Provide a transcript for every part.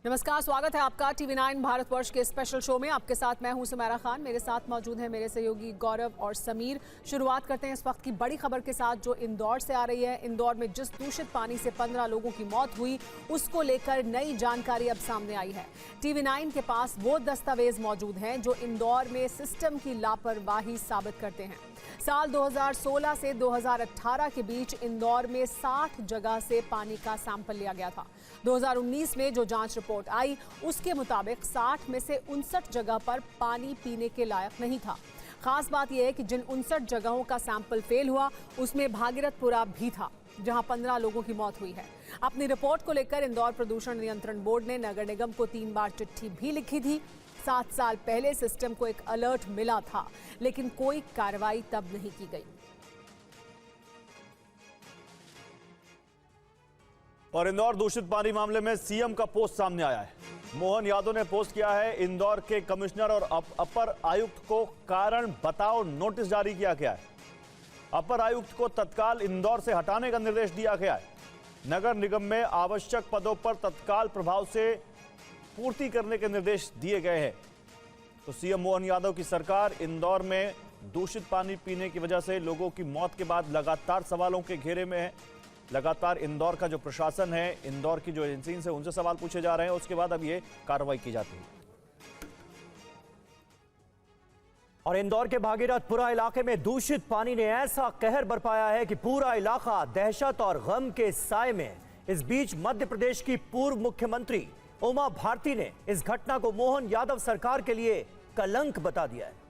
नमस्कार, स्वागत है आपका TV9 भारतवर्ष के स्पेशल शो में। आपके साथ मैं हूं सुमेरा खान। मेरे साथ मौजूद हैं मेरे सहयोगी गौरव और समीर। शुरुआत करते हैं इस वक्त की बड़ी खबर के साथ जो इंदौर से आ रही है। इंदौर में जिस दूषित पानी से 15 लोगों की मौत हुई, उसको लेकर नई जानकारी अब सामने आई है। TV9 के पास वो दस्तावेज मौजूद हैं जो इंदौर में सिस्टम की लापरवाही साबित करते हैं। साल 2016 से 2018 के बीच इंदौर में 60 जगह से पानी का सैंपल लिया गया था। 2019 में जो जांच रिपोर्ट आई उसके मुताबिक 60 में से 59 जगह पर पानी पीने के लायक नहीं था। खास बात यह है कि जिन 59 जगहों का सैंपल फेल हुआ उसमें भागीरथपुरा भी था, जहां 15 लोगों की मौत हुई है। अपनी रिपोर्ट को लेकर इंदौर प्रदूषण नियंत्रण बोर्ड ने नगर निगम को 3 बार चिट्ठी भी लिखी थी। 7 साल पहले सिस्टम को एक अलर्ट मिला था, लेकिन कोई कार्रवाई तब नहीं की गई। और इंदौर दूषित पानी मामले में सीएम का पोस्ट सामने आया है। मोहन यादव ने पोस्ट किया है, इंदौर के कमिश्नर और अपर आयुक्त को कारण बताओ नोटिस जारी किया गया है। अपर आयुक्त को तत्काल इंदौर से हटाने का निर्देश दिया गया है। नगर निगम में आवश्यक पदों पर तत्काल प्रभाव से पूर्ति करने के निर्देश दिए गए हैं। तो सीएम मोहन यादव की सरकार इंदौर में दूषित पानी पीने की वजह से लोगों की मौत के बाद लगातार सवालों के घेरे में है। लगातार इंदौर का जो प्रशासन है, इंदौर की जो एजेंसी है, उनसे सवाल पूछे जा रहे हैं। उसके बाद अब ये कार्रवाई की जाती है। और इंदौर के भागीरथपुरा इलाके में दूषित पानी ने ऐसा कहर बरपाया है कि पूरा इलाका दहशत और गम के साए में। इस बीच मध्य प्रदेश की पूर्व मुख्यमंत्री उमा भारती ने इस घटना को मोहन यादव सरकार के लिए कलंक बता दिया है।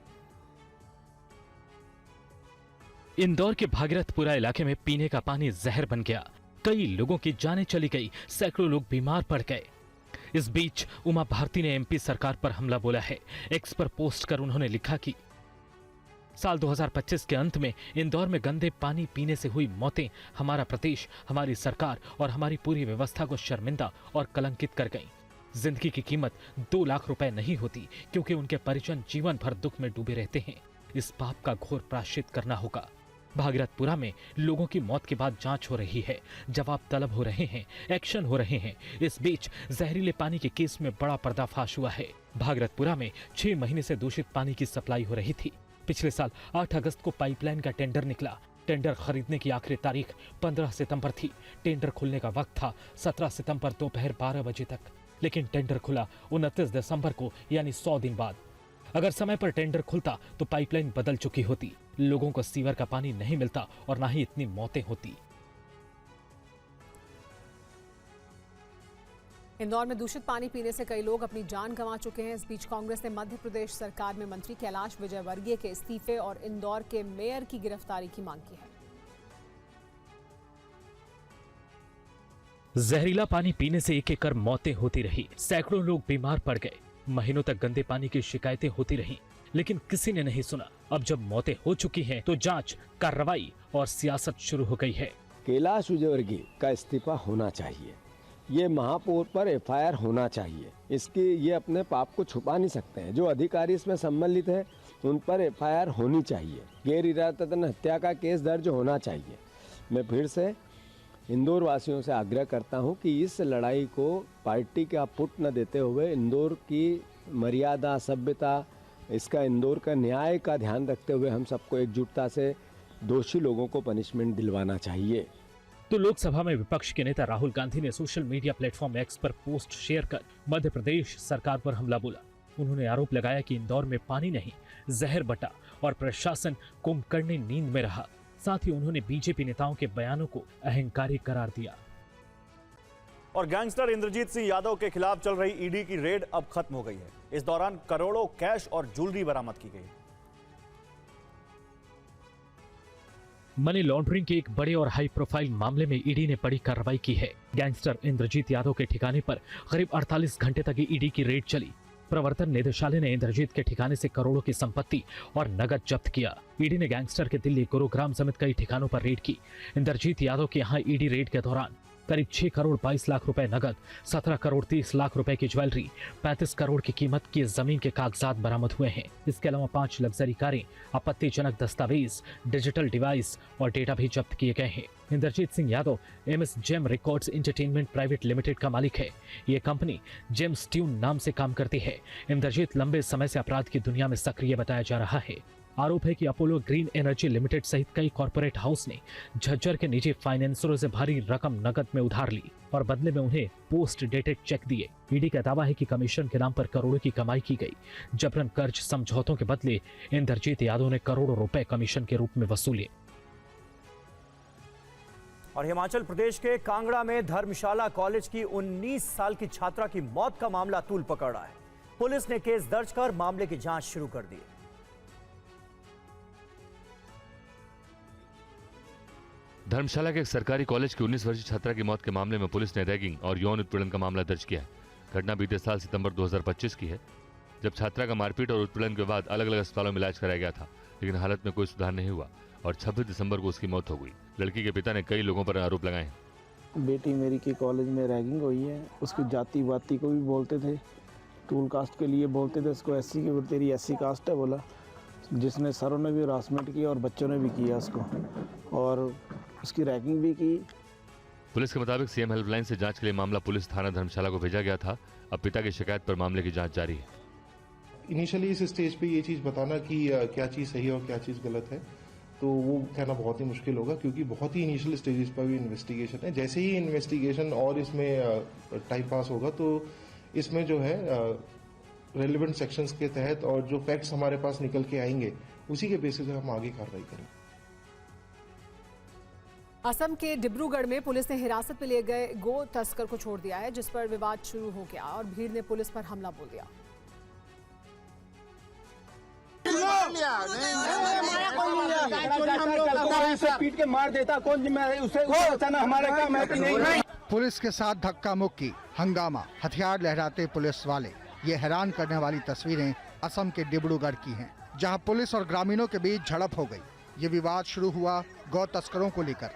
इंदौर के भागीरथपुरा इलाके में पीने का पानी जहर बन गया। कई लोगों की जानें चली गई, सैकड़ों लोग बीमार पड़ गए। इस बीच उमा भारती ने एमपी सरकार पर हमला बोला है। एक्स पर पोस्ट कर उन्होंने लिखा कि साल 2025 के अंत में इंदौर में गंदे पानी पीने से हुई मौतें हमारा प्रदेश, हमारी सरकार और हमारी पूरी व्यवस्था को शर्मिंदा और कलंकित कर गईं। जिंदगी की कीमत 2 लाख रुपए नहीं होती, क्योंकि उनके परिजन जीवन भर दुख में डूबे रहते हैं। इस पाप का घोर प्रायश्चित करना होगा। भागीरथपुरा में लोगों की मौत के बाद जांच हो रही है, जवाब तलब हो रहे हैं, एक्शन हो रहे हैं। इस बीच जहरीले पानी के केस में बड़ा पर्दाफाश हुआ है। भागीरथपुरा में 6 महीने से दूषित पानी की सप्लाई हो रही थी। पिछले साल 8 अगस्त को पाइपलाइन का टेंडर निकला। टेंडर खरीदने की आखिरी तारीख 15 सितंबर थी। टेंडर खुलने का वक्त था 17 सितंबर दोपहर 12 बजे तक, लेकिन टेंडर खुला 29 दिसंबर को, यानी 100 दिन बाद। अगर समय पर टेंडर खुलता तो पाइपलाइन बदल चुकी होती, लोगों को सीवर का पानी नहीं मिलता और ना ही इतनी मौतें होती। इंदौर में दूषित पानी पीने से कई लोग अपनी जान गंवा चुके हैं। इस बीच कांग्रेस ने मध्य प्रदेश सरकार में मंत्री कैलाश विजयवर्गीय के इस्तीफे और इंदौर के मेयर की गिरफ्तारी की मांग की है। जहरीला पानी पीने से एक एक कर मौतें होती रही, सैकड़ों लोग बीमार पड़ गए। महीनों तक गंदे पानी की शिकायतें होती रहीं, लेकिन किसी ने नहीं सुना। अब जब मौतें हो चुकी हैं, तो जांच, कार्रवाई और सियासत शुरू हो गई है। कैलाश विजयवर्गीय का इस्तीफा होना चाहिए। ये महापौर पर एफआईआर होना चाहिए। ये अपने पाप को छुपा नहीं सकते हैं। जो अधिकारी इसमें सम्मिलित है उन पर एफआईआर होनी चाहिए। गैर इरादतन हत्या का केस दर्ज होना चाहिए। मैं फिर से इंदौर वासियों से आग्रह करता हूं कि इस लड़ाई को पार्टी का पुट न देते हुए इंदौर की मर्यादा, सभ्यता, इसका इंदौर का न्याय का ध्यान रखते हुए हम सबको एकजुटता से दोषी लोगों को पनिशमेंट दिलवाना चाहिए। तो लोकसभा में विपक्ष के नेता राहुल गांधी ने सोशल मीडिया प्लेटफॉर्म एक्स पर पोस्ट शेयर कर मध्य प्रदेश सरकार पर हमला बोला। उन्होंने आरोप लगाया कि इंदौर में पानी नहीं, जहर बटा और प्रशासन कुंभकर्णी नींद में रहा। साथ ही उन्होंने बीजेपी नेताओं के बयानों को अहंकारी करार दिया। और गैंगस्टर इंद्रजीत सिंह यादव के खिलाफ चल रही ईडी की रेड अब खत्म हो गई है। इस दौरान करोड़ों कैश और ज्वेलरी बरामद की गई। मनी लॉन्ड्रिंग के एक बड़े और हाई प्रोफाइल मामले में ईडी ने बड़ी कार्रवाई की है। गैंगस्टर इंद्रजीत यादव के ठिकाने पर करीब 48 घंटे तक ईडी की रेड चली। प्रवर्तन निदेशालय ने इंद्रजीत के ठिकाने से करोड़ों की संपत्ति और नगद जब्त किया। ईडी ने गैंगस्टर के दिल्ली, गुरुग्राम समेत कई ठिकानों पर रेड की। इंद्रजीत यादव के यहां ईडी रेड के दौरान करीब 6 करोड़ 22 लाख रुपए नगद, 17 करोड़ 30 लाख रुपए की ज्वेलरी, 35 करोड़ की कीमत की जमीन के कागजात बरामद हुए हैं। इसके अलावा 5 लग्जरी कारें, आपत्तिजनक दस्तावेज, डिजिटल डिवाइस और डेटा भी जब्त किए गए हैं। Inderjit Singh Yadav M S gem records entertainment private limited का मालिक है। ये कंपनी जेम्स ट्यून नाम से काम करती है। इंद्रजीत लंबे समय से अपराध की दुनिया में सक्रिय बताया जा रहा है। आरोप है कि अपोलो ग्रीन एनर्जी लिमिटेड सहित कई कॉरपोरेट हाउस ने झज्जर के निजी फाइनेंसरों से भारी रकम नकद में उधार ली और बदले में उन्हें पोस्ट डेटेड चेक दिए। ईडी का दावा है कि कमीशन के नाम पर करोड़ों की कमाई की गई। जबरन कर्ज समझौतों के बदले इंद्रजीत यादव ने करोड़ों रुपए कमीशन के रूप में वसूले। और हिमाचल प्रदेश के कांगड़ा में धर्मशाला कॉलेज की 19 साल की छात्रा की मौत का मामला तूल पकड़ रहा है। पुलिस ने केस दर्ज कर मामले की जांच शुरू कर दी है। धर्मशाला के एक सरकारी कॉलेज की 19 वर्षीय छात्रा की मौत के मामले में पुलिस ने रैगिंग और यौन उत्पीड़न का मामला दर्ज किया है। घटना बीते साल सितंबर 2025 की है, जब छात्रा का मारपीट और उत्पीड़न के बाद अलग अलग अस्पतालों में इलाज कराया गया था, लेकिन हालत में कोई सुधार नहीं हुआ और 26 दिसंबर को उसकी मौत हो गई। लड़की के पिता ने कई लोगों पर आरोप लगाए हैं। बेटी मेरी की कॉलेज में रैगिंग हुई है। उसकी जाति वाती को भी बोलते थे, टूल कास्ट के लिए बोलते थे उसको, एससी की, तेरी एससी कास्ट है बोला, जिसने सरों ने भी हरासमेंट किया और बच्चों ने भी किया उसको, और उसकी रैगिंग भी की। पुलिस के मुताबिक सीएम हेल्पलाइन से जांच के लिए मामला पुलिस थाना धर्मशाला को भेजा गया था। अब पिता की शिकायत पर मामले की जांच जारी है। इनिशियली इस स्टेज पे ये चीज़ बताना कि क्या चीज़ सही है और क्या चीज़ गलत है, तो वो कहना बहुत ही मुश्किल होगा, क्योंकि बहुत ही इनिशियल स्टेजेस पर भी इन्वेस्टिगेशन है। जैसे ही इन्वेस्टिगेशन और इसमें टाइम पास होगा तो इसमें जो है रेलिवेंट सेक्शंस के तहत और जो फैक्ट्स हमारे पास निकल के आएंगे उसी के बेसिस पे हम आगे कार्रवाई करेंगे। असम के डिब्रूगढ़ में पुलिस ने हिरासत में लिए गए गो तस्कर को छोड़ दिया है, जिस पर विवाद शुरू हो गया और भीड़ ने पुलिस पर हमला बोल दिया। पीट के मार देता कौन जिम्मेदारी, उसे बचाना हमारा काम है कि नहीं। पुलिस के साथ धक्का मुक्की, हंगामा, हथियार लहराते पुलिस वाले। ये हैरान करने वाली तस्वीरें असम के डिब्रूगढ़ की हैं, जहां पुलिस और ग्रामीणों के बीच झड़प हो गई। ये विवाद शुरू हुआ गौ तस्करों को लेकर।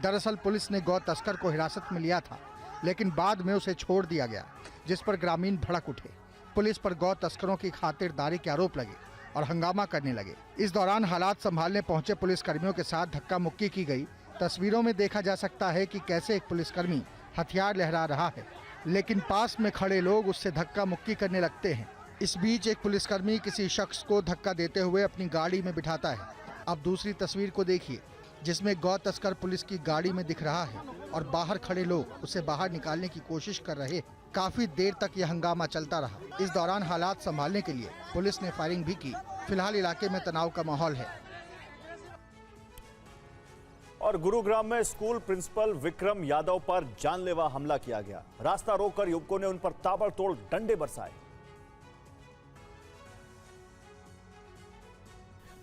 दरअसल पुलिस ने गौ तस्कर को हिरासत में लिया था, लेकिन बाद में उसे छोड़ दिया गया, जिस पर ग्रामीण भड़क उठे। पुलिस पर गौ तस्करों की खातिरदारी के आरोप लगे और हंगामा करने लगे। इस दौरान हालात संभालने पहुंचे पुलिसकर्मियों के साथ धक्का मुक्की की गई। तस्वीरों में देखा जा सकता है कि कैसे एक पुलिसकर्मी हथियार लहरा रहा है, लेकिन पास में खड़े लोग उससे धक्का मुक्की करने लगते हैं। इस बीच एक पुलिसकर्मी किसी शख्स को धक्का देते हुए अपनी गाड़ी में बिठाता है। अब दूसरी तस्वीर को देखिए, जिसमें गौ तस्कर पुलिस की गाड़ी में दिख रहा है और बाहर खड़े लोग उसे बाहर निकालने की कोशिश कर रहे। काफी देर तक यह हंगामा चलता रहा। इस दौरान हालात संभालने के लिए पुलिस ने फायरिंग भी की। फिलहाल इलाके में तनाव का माहौल है। और गुरुग्राम में स्कूल प्रिंसिपल विक्रम यादव पर जानलेवा हमला किया गया। रास्ता रोककर युवकों ने उन पर ताबड़तोड़ डंडे बरसाए।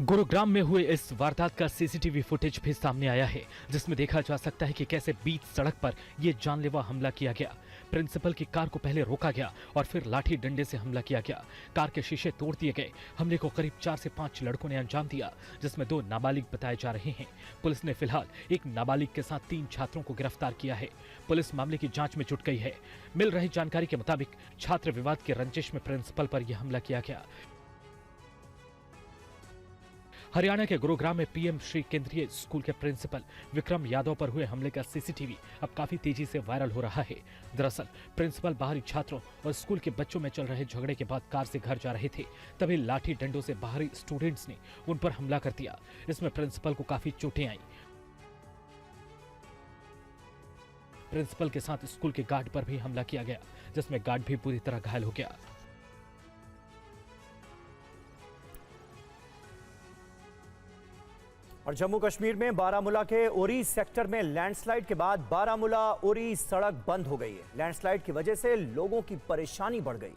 गुरुग्राम में हुए इस वारदात का सीसीटीवी फुटेज भी सामने आया है, जिसमें देखा जा सकता है कि कैसे बीच सड़क पर यह जानलेवा हमला किया गया। प्रिंसिपल की कार को पहले रोका गया और फिर लाठी डंडे से हमला किया गया। कार के शीशे तोड़ दिए गए। हमले को करीब 4 से 5 लड़कों ने अंजाम दिया, जिसमें 2 नाबालिग बताए जा रहे हैं। पुलिस ने फिलहाल एक नाबालिग के साथ 3 छात्रों को गिरफ्तार किया है। पुलिस मामले की जांच में जुट गई है। मिल रही जानकारी के मुताबिक छात्र विवाद की रंजिश में प्रिंसिपल पर यह हमला किया गया। हरियाणा के गुरुग्राम में पीएम श्री केंद्रीय स्कूल के प्रिंसिपल विक्रम यादव पर हुए हमले का सीसीटीवी अब काफी तेजी से वायरल हो रहा है। दरअसल प्रिंसिपल बाहरी छात्रों और स्कूल के बच्चों में चल रहे झगड़े के बाद कार से घर जा रहे थे, तभी लाठी डंडों से बाहरी स्टूडेंट्स ने उन पर हमला कर दिया। इसमें प्रिंसिपल को काफी चोटें आईं। प्रिंसिपल के साथ स्कूल के गार्ड पर भी हमला किया गया, जिसमें गार्ड भी पूरी तरह घायल हो गया। और जम्मू कश्मीर में बारामूला के उरी सेक्टर में लैंडस्लाइड के बाद बारामूला उरी सड़क बंद हो गई है। लैंडस्लाइड की वजह से लोगों की परेशानी बढ़ गई।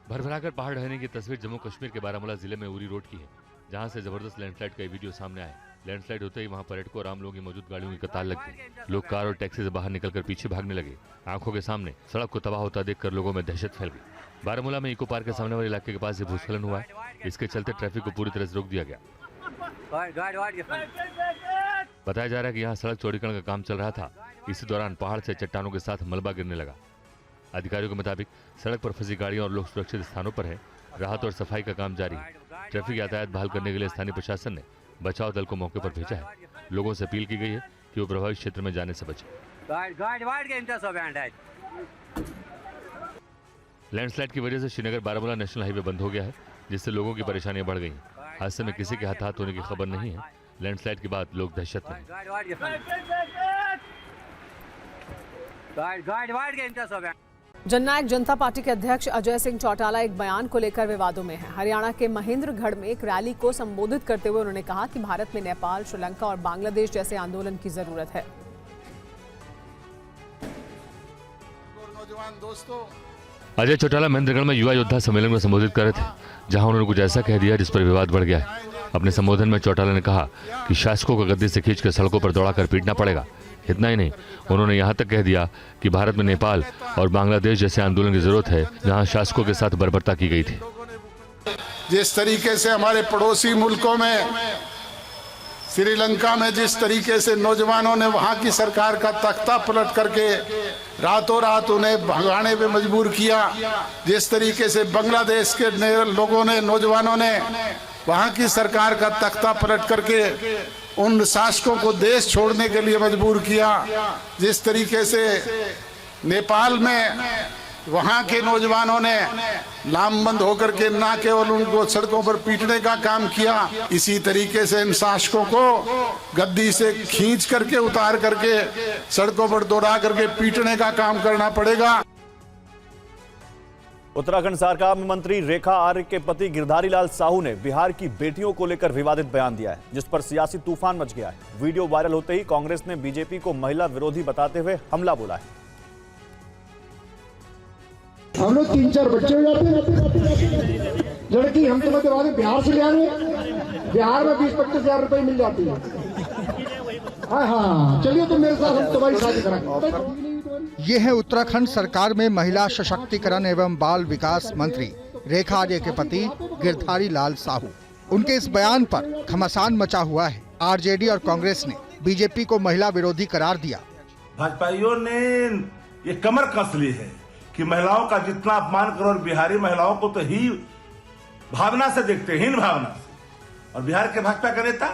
भरभराकर पहाड़ ढहने की तस्वीर जम्मू कश्मीर के बारामूला जिले में उरी रोड की है, जहां से जबरदस्त लैंडस्लाइड का वीडियो सामने आया। लैंडस्लाइड होते ही वहां पर्यटकों और आम लोगों की मौजूद गाड़ियों की कतार लग गई। लोग कार और टैक्सी से बाहर निकलकर पीछे भागने लगे। आंखों के सामने सड़क को तबाह होता देखकर लोगों में दहशत फैल गई। बारामूला में इको पार्क के सामने वाले इलाके के पास ये भूस्खलन हुआ है। इसके चलते ट्रैफिक को पूरी तरह से रोक दिया गया। बताया जा रहा है कि यहाँ सड़क चौड़ीकरण का काम चल रहा था। इसी दौरान पहाड़ से चट्टानों के साथ मलबा गिरने लगा। अधिकारियों के मुताबिक सड़क पर फंसी गाड़ियां और लोग सुरक्षित स्थानों पर हैं। राहत और सफाई का काम जारी है। ट्रैफिक यातायात बहाल करने के लिए स्थानीय प्रशासन ने बचाव दल को मौके पर भेजा है। लोगों से अपील की गई है कि वो प्रभावित क्षेत्र में जाने से बचें। लैंडस्लाइड की वजह से श्रीनगर बारामूला नेशनल हाईवे बंद हो गया है, जिससे लोगों की परेशानियां बढ़ गई। हादसे में किसी के हताहत होने की खबर नहीं है। लैंडस्लाइड के बाद लोग दहशत में हैं। जननायक जनता पार्टी के अध्यक्ष अजय सिंह चौटाला एक बयान को लेकर विवादों में है। हरियाणा के महेंद्रगढ़ में एक रैली को संबोधित करते हुए उन्होंने कहा कि भारत में नेपाल, श्रीलंका और बांग्लादेश जैसे आंदोलन की जरूरत है। अजय चौटाला महेंद्रगढ़ में युवा योद्धा सम्मेलन में संबोधित कर रहे थे, जहां उन्होंने कुछ ऐसा कह दिया जिस पर विवाद बढ़ गया है। अपने संबोधन में चौटाला ने कहा कि शासकों को गद्दी से खींचकर सड़कों पर दौड़ाकर पीटना पड़ेगा। इतना ही नहीं, उन्होंने यहां तक कह दिया कि भारत में नेपाल और बांग्लादेश जैसे आंदोलन की जरूरत है, जहां शासकों के साथ बर्बरता की गई थी। जिस तरीके से हमारे पड़ोसी मुल्कों में, श्रीलंका में जिस तरीके से नौजवानों ने वहां की सरकार का तख्ता पलट करके रातों रात उन्हें भगाने पे मजबूर किया, जिस तरीके से बांग्लादेश के लोगों ने, नौजवानों ने वहां की सरकार का तख्ता पलट करके उन शासकों को देश छोड़ने के लिए मजबूर किया, जिस तरीके से नेपाल में वहां के नौजवानों ने लामबंद होकर के ना केवल उनको सड़कों पर पीटने का काम किया, इसी तरीके से इन शासकों को गद्दी से खींच करके उतार करके सड़कों पर दौड़ा करके पीटने का काम करना पड़ेगा। उत्तराखंड सरकार में मंत्री रेखा आर्य के पति गिरधारी लाल साहू ने बिहार की बेटियों को लेकर विवादित बयान दिया है, जिस पर सियासी तूफान मच गया है। वीडियो वायरल होते ही कांग्रेस ने बीजेपी को महिला विरोधी बताते हुए हमला बोला है। हम लोग 3-4 बच्चे हो जाते हैं, लड़की हम तुम्हें करवा दें, बिहार से ले आएंगे, बिहार में 20-25 हजार रुपए मिल जाती है। हाँ, चलिए तो मेरे साथ हम तुम्हारी शादी कराएंगे। ये है उत्तराखंड सरकार में महिला सशक्तिकरण एवं बाल विकास मंत्री रेखा आर्य के पति गिरधारी लाल साहू। उनके इस बयान पर घमासान मचा हुआ है। आरजेडी और कांग्रेस ने बीजेपी को महिला विरोधी करार दिया। भाजपाइयों ने ये कमर कस ली है कि महिलाओं का जितना अपमान करो, और बिहारी महिलाओं को तो ही भावना से देखते, हीन भावना से, और बिहार के भाजपा के नेता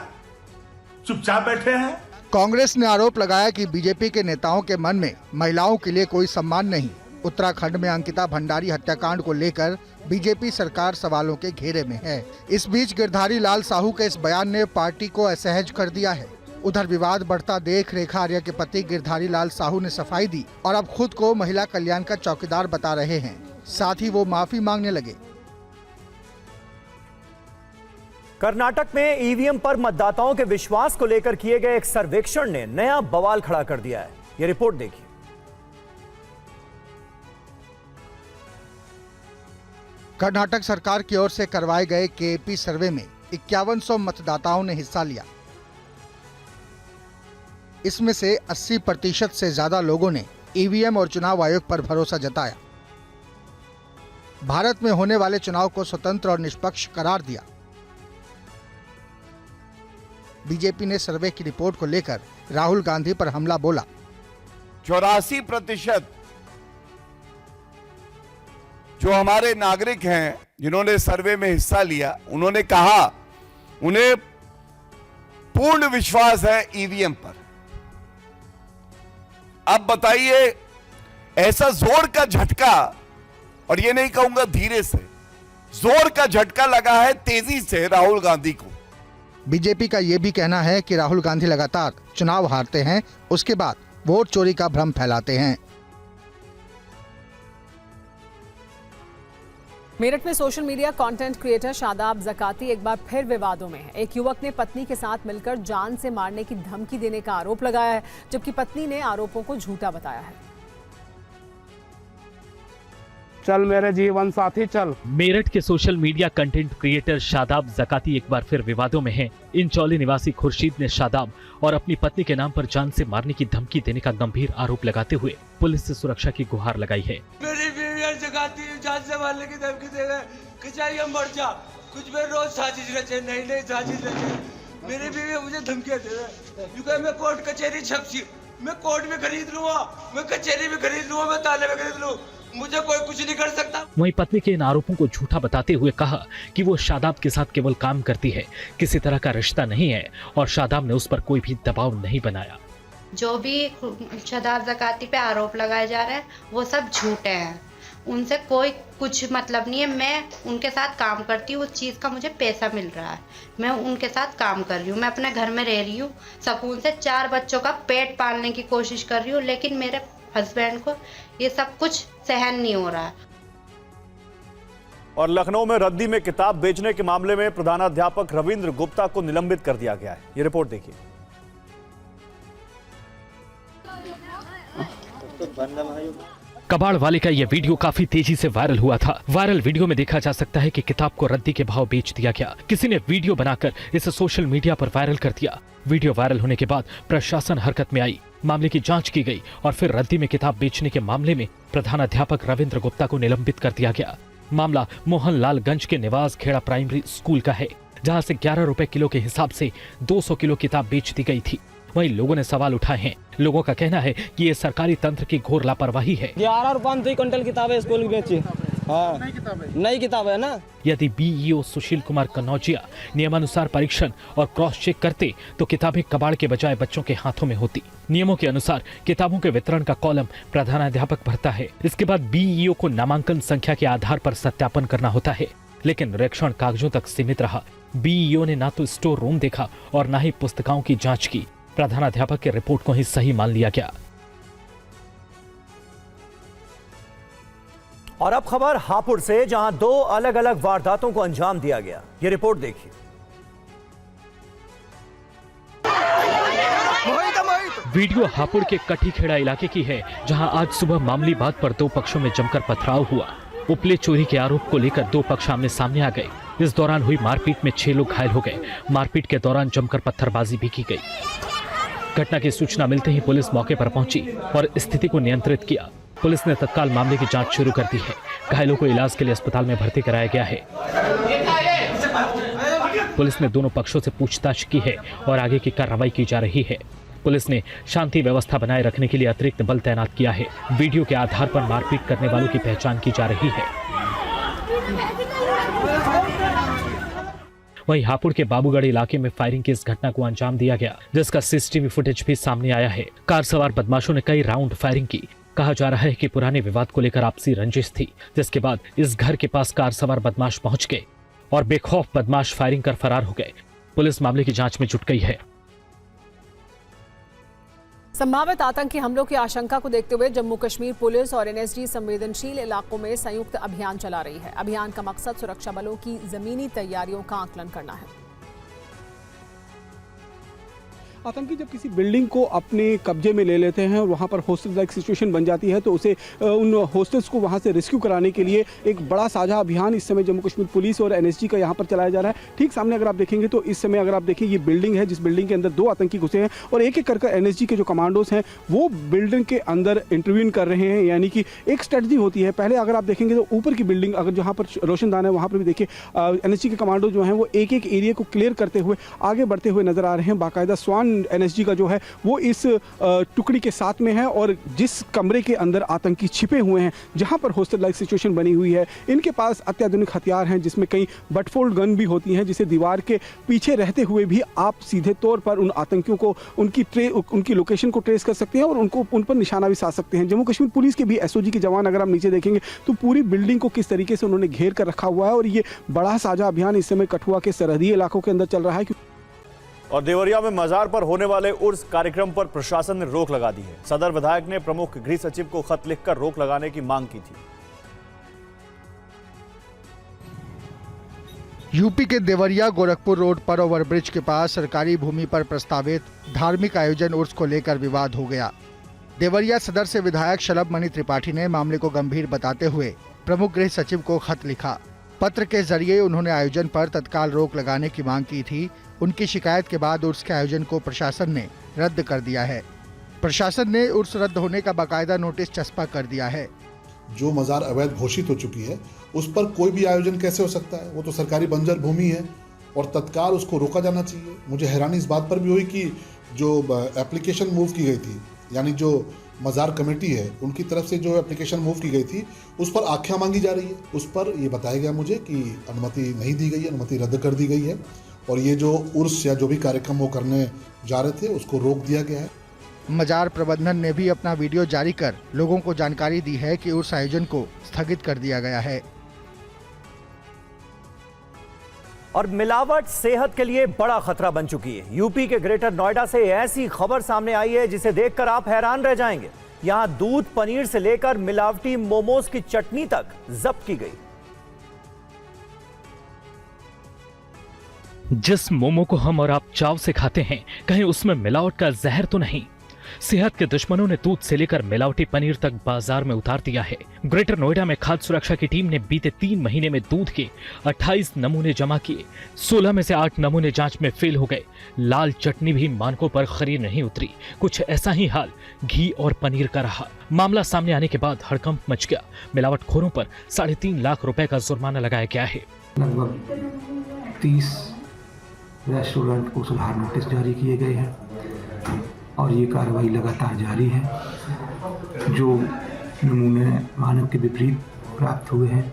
चुपचाप बैठे हैं। कांग्रेस ने आरोप लगाया कि बीजेपी के नेताओं के मन में महिलाओं के लिए कोई सम्मान नहीं। उत्तराखंड में अंकिता भंडारी हत्याकांड को लेकर बीजेपी सरकार सवालों के घेरे में है। इस बीच गिरधारी लाल साहू के इस बयान ने पार्टी को असहज कर दिया है। उधर विवाद बढ़ता देख रेखा आर्य के पति गिरधारी लाल साहू ने सफाई दी और अब खुद को महिला कल्याण का चौकीदार बता रहे हैं। साथ ही वो माफी मांगने लगे। कर्नाटक में ईवीएम पर मतदाताओं के विश्वास को लेकर किए गए एक सर्वेक्षण ने नया बवाल खड़ा कर दिया है। ये रिपोर्ट देखिए। कर्नाटक सरकार की ओर से करवाए गए केएपी सर्वे में 5100 मतदाताओं ने हिस्सा लिया। इसमें से 80% से ज्यादा लोगों ने ईवीएम और चुनाव आयोग पर भरोसा जताया। भारत में होने वाले चुनाव को स्वतंत्र और निष्पक्ष करार दिया। बीजेपी ने सर्वे की रिपोर्ट को लेकर राहुल गांधी पर हमला बोला। 84% जो हमारे नागरिक हैं जिन्होंने सर्वे में हिस्सा लिया, उन्होंने कहा उन्हें पूर्ण विश्वास है ईवीएम पर। अब बताइए, ऐसा जोर का झटका, और ये नहीं कहूंगा धीरे से, जोर का झटका लगा है तेजी से राहुल गांधी को। बीजेपी का यह भी कहना है कि राहुल गांधी लगातार चुनाव हारते हैं, उसके बाद वोट चोरी का भ्रम फैलाते हैं। मेरठ में social media content creator Shadab Zakati एक बार फिर विवादों में है। एक युवक ने पत्नी के साथ मिलकर जान से मारने की धमकी देने का आरोप लगाया है, जबकि पत्नी ने आरोपों को झूठा बताया है। चल मेरे जीवन साथी चल। मेरठ के social media content creator Shadab Zakati एक बार फिर विवादों में हैं। इंचौली निवासी खुर्शीद ने शादाब और अपनी पत्नी के नाम पर जान से मारने की धमकी देने का गंभीर आरोप लगाते हुए पुलिस से सुरक्षा की गुहार लगाई है। मेरी बीवी जगाती जान से मारने की धमकी दे रहे, कचाई मर जा, कुछ में रोज साजिश रचे, नई साजिश रचे। मेरी बीवी मुझे धमकियां दे रहे, क्योंकि मैं कोर्ट कचहरी छपसी, मैं कोर्ट में खरीद लूंगा, मैं कचहरी में खरीद लूंगा, मैं थाने में खरीद लूं, मुझे कोई कुछ नहीं कर सकता। वहीं पत्नी के इन आरोपों को झूठा बताते हुए कहा कि वो शादाब के साथ केवल काम करती है, किसी तरह का रिश्ता नहीं है और शादाब ने उस पर कोई भी दबाव नहीं बनाया। जो भी शादाब जकाती पे आरोप लगाए जा रहे हैं वो सब झूठे हैं, उनसे कोई कुछ मतलब नहीं है। मैं उनके साथ काम करती हूँ, उस चीज़ का मुझे पैसा मिल रहा है, मैं उनके साथ काम कर रही हूँ, मैं अपने घर में रह रही हूँ, सुकून से 4 बच्चों का पेट पालने की कोशिश कर रही हूँ, लेकिन मेरे हस्बैंड को ये सब कुछ सहन नहीं हो रहा है। और लखनऊ में रद्दी में किताब बेचने के मामले में प्रधानाध्यापक रविंद्र गुप्ता को निलंबित कर दिया गया है। ये रिपोर्ट देखिए। कबाड़ वाले का यह वीडियो काफी तेजी से वायरल हुआ था। वायरल वीडियो में देखा जा सकता है कि किताब को रद्दी के भाव बेच दिया गया। किसी ने वीडियो बनाकर इसे सोशल मीडिया पर वायरल कर दिया। वीडियो वायरल होने के बाद प्रशासन हरकत में आई, मामले की जांच की गई और फिर रद्दी में किताब बेचने के मामले में प्रधानाध्यापक रविंद्र गुप्ता को निलंबित कर दिया गया। मामला मोहनलालगंज के निवास खेड़ा प्राइमरी स्कूल का है, जहाँ से 11 रुपए किलो के हिसाब से 200 किलो किताब बेच दी गई थी। वहीं लोगों ने सवाल उठाए हैं। लोगों का कहना है कि ये सरकारी तंत्र की घोर लापरवाही है। 11 रुपए में 2 क्विंटल किताबें स्कूल में बेची। हाँ, नई किताब है ना। यदि बीईओ सुशील कुमार कन्नौजिया नियमानुसार परीक्षण और क्रॉस चेक करते तो किताबें कबाड़ के बजाय बच्चों के हाथों में होती। नियमों के अनुसार किताबों के वितरण का कॉलम प्रधानाध्यापक भरता है। इसके बाद बीईओ को नामांकन संख्या के आधार पर सत्यापन करना होता है, लेकिन निरीक्षण कागजों तक सीमित रहा। बीईओ ने ना तो स्टोर रूम देखा और न ही पुस्तिकाओं की जाँच की। प्रधानाध्यापक की रिपोर्ट को ही सही मान लिया गया। और अब खबर हापुड़ से, जहां 2 अलग अलग वारदातों को अंजाम दिया गया। ये रिपोर्ट देखिए। वीडियो हापुड़ के कठीखेड़ा इलाके की है, जहां आज सुबह मामूली बात पर 2 पक्षों में जमकर पथराव हुआ। उपले चोरी के आरोप को लेकर 2 पक्ष आमने सामने आ गए। इस दौरान हुई मारपीट में 6 लोग घायल हो गए। मारपीट के दौरान जमकर पत्थरबाजी भी की गई। घटना की सूचना मिलते ही पुलिस मौके पर पहुंची और स्थिति को नियंत्रित किया। पुलिस ने तत्काल मामले की जांच शुरू कर दी है। घायलों को इलाज के लिए अस्पताल में भर्ती कराया गया है। पुलिस ने दोनों पक्षों से पूछताछ की है और आगे की कार्रवाई की जा रही है। पुलिस ने शांति व्यवस्था बनाए रखने के लिए अतिरिक्त बल तैनात किया है। वीडियो के आधार पर मारपीट करने वालों की पहचान की जा रही है। वहीं हापुड़ के बाबूगढ़ इलाके में फायरिंग की इस घटना को अंजाम दिया गया, जिसका सीसीटीवी फुटेज भी सामने आया है। कार सवार बदमाशों ने कई राउंड फायरिंग की। कहा जा रहा है कि पुराने विवाद को लेकर आपसी रंजिश थी, जिसके बाद इस घर के पास कार सवार बदमाश पहुंच गए और बेखौफ बदमाश फायरिंग कर फरार हो गए। पुलिस मामले की जांच में जुट गई है। संभावित आतंकी हमलों की आशंका को देखते हुए जम्मू कश्मीर पुलिस और एनएसजी संवेदनशील इलाकों में संयुक्त अभियान चला रही है। अभियान का मकसद सुरक्षा बलों की जमीनी तैयारियों का आकलन करना है। आतंकी जब किसी बिल्डिंग को अपने कब्जे में ले लेते हैं और वहाँ पर हॉस्टल लाइक सिचुएशन बन जाती है, तो उसे उन हॉस्टल्स को वहाँ से रेस्क्यू कराने के लिए एक बड़ा साझा अभियान इस समय जम्मू कश्मीर पुलिस और एनएसजी का यहाँ पर चलाया जा रहा है। ठीक सामने अगर आप देखेंगे तो इस समय अगर आप देखिए ये बिल्डिंग है, जिस बिल्डिंग के अंदर 2 आतंकी घुसे हैं और एक एक कर एनएसजी के जो कमांडोज हैं वो बिल्डिंग के अंदर इंटरव्यून कर रहे हैं। यानी कि एक स्ट्रेटजी होती है। पहले अगर आप देखेंगे तो ऊपर की बिल्डिंग अगर जहाँ पर रोशनदान है वहाँ पर भी देखिए एनएसजी के कमांडो जो हैं वो एक एक एरिया को क्लियर करते हुए आगे बढ़ते हुए नजर आ रहे हैं। बाकायदा स्वान एनएसजी का जो है वो इस टुकड़ी के साथ में है और जिस कमरे के अंदर आतंकी छिपे हुए हैं, जहां पर हॉस्टल लाइक सिचुएशन बनी हुई है, इनके पास अत्याधुनिक हथियार हैं, जिसमें कई बटफोल्ड गन भी होती हैं, जिसे दीवार के पीछे रहते हुए भी आप सीधे तौर पर उन आतंकियों को उनकी लोकेशन को ट्रेस कर सकते हैं और उन पर निशाना भी साध सकते हैं। जम्मू कश्मीर पुलिस के भी एसओजी के जवान अगर आप नीचे देखेंगे तो पूरी बिल्डिंग को किस तरीके से उन्होंने घेर कर रखा हुआ है और ये बड़ा साझा अभियान इस समय कठुआ के सरहदी इलाकों के अंदर चल रहा है। और देवरिया में मजार पर होने वाले उर्स कार्यक्रम पर प्रशासन ने रोक लगा दी है। सदर विधायक ने प्रमुख गृह सचिव को खत लिखकर रोक लगाने की मांग की थी। यूपी के देवरिया गोरखपुर रोड पर ओवरब्रिज के पास सरकारी भूमि पर प्रस्तावित धार्मिक आयोजन उर्स को लेकर विवाद हो गया। देवरिया सदर से विधायक शलभ मणि त्रिपाठी ने मामले को गंभीर बताते हुए प्रमुख गृह सचिव को खत लिखा। पत्र के जरिए उन्होंने आयोजन पर तत्काल रोक लगाने की मांग की थी। उनकी शिकायत के बाद उर्स के आयोजन को प्रशासन ने रद्द कर दिया है। प्रशासन ने उर्स रद्द होने का बाकायदा नोटिस चस्पा कर दिया है। जो मजार अवैध घोषित हो चुकी है उस पर कोई भी आयोजन कैसे हो सकता है? वो तो सरकारी बंजर भूमि है और तत्काल उसको रोका जाना चाहिए। मुझे हैरानी इस बात पर भी हुई कि जो एप्लीकेशन मूव की गई थी, यानी जो मजार कमेटी है उनकी तरफ से जो एप्लीकेशन मूव की गई थी उस पर आख्या मांगी जा रही है। उस पर ये बताया गया मुझे कि अनुमति नहीं दी गई है, अनुमति रद्द कर दी गई है और ये जो उर्स या जो भी कार्यक्रम वो करने जा रहे थे उसको रोक दिया गया है। मजार प्रबंधन ने भी अपना वीडियो जारी कर लोगों को जानकारी दी है कि उर्स आयोजन को स्थगित कर दिया गया है। और मिलावट सेहत के लिए बड़ा खतरा बन चुकी है। यूपी के ग्रेटर नोएडा से ऐसी खबर सामने आई है जिसे देखकर आप हैरान रह जाएंगे। यहां दूध, पनीर से लेकर मिलावटी मोमोज की चटनी तक जब्त की गई। जिस मोमो को हम और आप चाव से खाते हैं, कहीं उसमें मिलावट का जहर तो नहीं? सेहत के दुश्मनों ने दूध से लेकर मिलावटी पनीर तक बाजार में उतार दिया है। ग्रेटर नोएडा में खाद्य सुरक्षा की टीम ने बीते 3 महीने में दूध के 28 नमूने जमा किए। 16 में से 8 नमूने जांच में फेल हो गए। लाल चटनी भी मानकों पर खरी नहीं उतरी। कुछ ऐसा ही हाल घी और पनीर का रहा। मामला सामने आने के बाद हड़कंप मच गया। मिलावटखोरों पर 3.5 लाख रुपए का जुर्माना लगाया गया है। लगभग 30 रेस्टोरेंट को सुधार नोटिस जारी किए गए हैं और ये कार्रवाई लगातार जारी है। जो नमूने मानक के विपरीत प्राप्त हुए हैं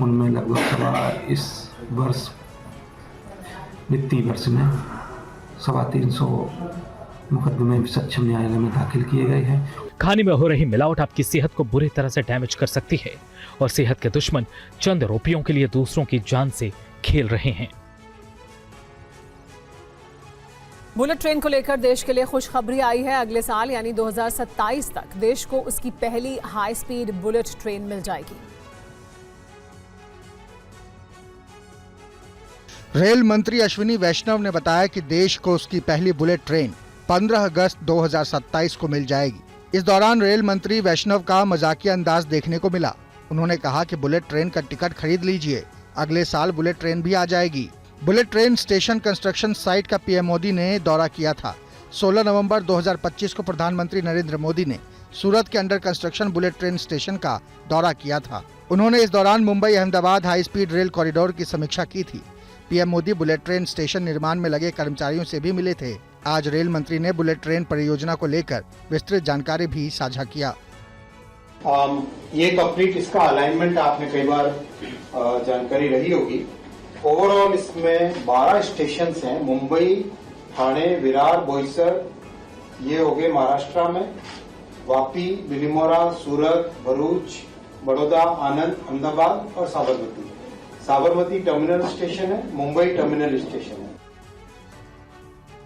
उनमें लगभग इस वर्ष वित्तीय वर्ष में 350 मुकदमे सक्षम न्यायालय में दाखिल किए गए हैं। खाने में हो रही मिलावट आपकी सेहत को बुरी तरह से डैमेज कर सकती है और सेहत के दुश्मन चंद रुपयों के लिए दूसरों की जान से खेल रहे हैं। बुलेट ट्रेन को लेकर देश के लिए खुशखबरी आई है। अगले साल यानी 2027 तक देश को उसकी पहली हाई स्पीड बुलेट ट्रेन मिल जाएगी। रेल मंत्री अश्विनी वैष्णव ने बताया कि देश को उसकी पहली बुलेट ट्रेन 15 अगस्त 2027 को मिल जाएगी। इस दौरान रेल मंत्री वैष्णव का मजाकिया अंदाज देखने को मिला। उन्होंने कहा कि बुलेट ट्रेन का टिकट खरीद लीजिए, अगले साल बुलेट ट्रेन भी आ जाएगी। Bullet train station construction site का पीएम मोदी ने दौरा किया था। 16 नवंबर 2025 को प्रधानमंत्री नरेंद्र मोदी ने सूरत के under construction bullet train station का दौरा किया था। उन्होंने इस दौरान Mumbai Ahmedabad high speed rail corridor की समीक्षा की थी। PM Modi bullet train station निर्माण में लगे कर्मचारियों से भी मिले थे। आज रेल मंत्री ने बुलेट ट्रेन परियोजना को लेकर विस्तृत जानकारी भी साझा किया। ये कंप्लीट इसका अलाइनमेंट आपने कई बार जानकारी रही होगी। ओवरऑल इसमें 12 स्टेशन हैं। मुंबई, ठाणे, विरार, बोईसर, ये हो गए महाराष्ट्र में। वापी, बिलिमोरा, सूरत, भरूच, बड़ौदा, आनंद, अहमदाबाद और साबरमती। साबरमती टर्मिनल स्टेशन है, मुंबई टर्मिनल स्टेशन है।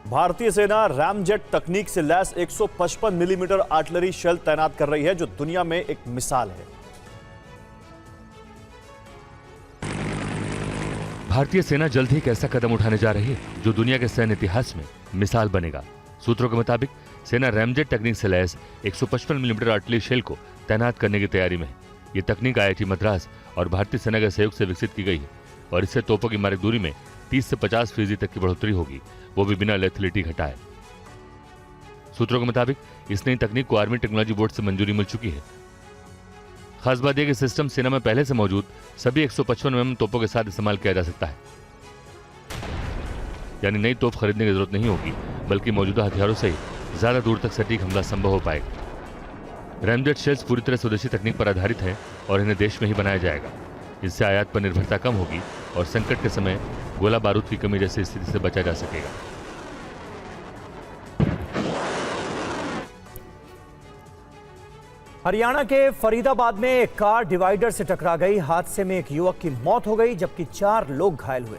भारतीय सेना रैमजेट तकनीक से लैस 155 मिलीमीटर आर्टिलरी शेल तैनात कर रही है, जो दुनिया में एक मिसाल है। भारतीय सेना जल्द ही एक ऐसा कदम उठाने जा रही है जो दुनिया के सैन्य इतिहास में मिसाल बनेगा। सूत्रों के मुताबिक सेना रैमजेट तकनीक से लैस 155 मिलीमीटर आर्टिलरी शेल को तैनात करने की तैयारी में है। ये तकनीक IIT मद्रास और भारतीय सेना के सहयोग से विकसित की गई है और इससे तोपों की मारक दूरी में 30 से 50% तक की बढ़ोतरी होगी, वो भी बिना लेथलिटी घटाए। सूत्रों के मुताबिक इस नई तकनीक को आर्मी टेक्नोलॉजी बोर्ड से मंजूरी मिल चुकी है। खास बात यह कि सिस्टम सेना में पहले से मौजूद सभी 155 mm तोपों के साथ इस्तेमाल किया जा सकता है, यानी नई तोप खरीदने की जरूरत नहीं होगी, बल्कि मौजूदा हथियारों से ही ज्यादा दूर तक सटीक हमला संभव हो पाएगा। रैमजेट शेल्स पूरी तरह स्वदेशी तकनीक पर आधारित है और इन्हें देश में ही बनाया जाएगा। इससे आयात पर निर्भरता कम होगी और संकट के समय गोला बारूद की कमी जैसी स्थिति से बचा जा सकेगा। हरियाणा के फरीदाबाद में एक कार डिवाइडर से टकरा गई। हादसे में एक युवक की मौत हो गई जबकि 4 लोग घायल हुए।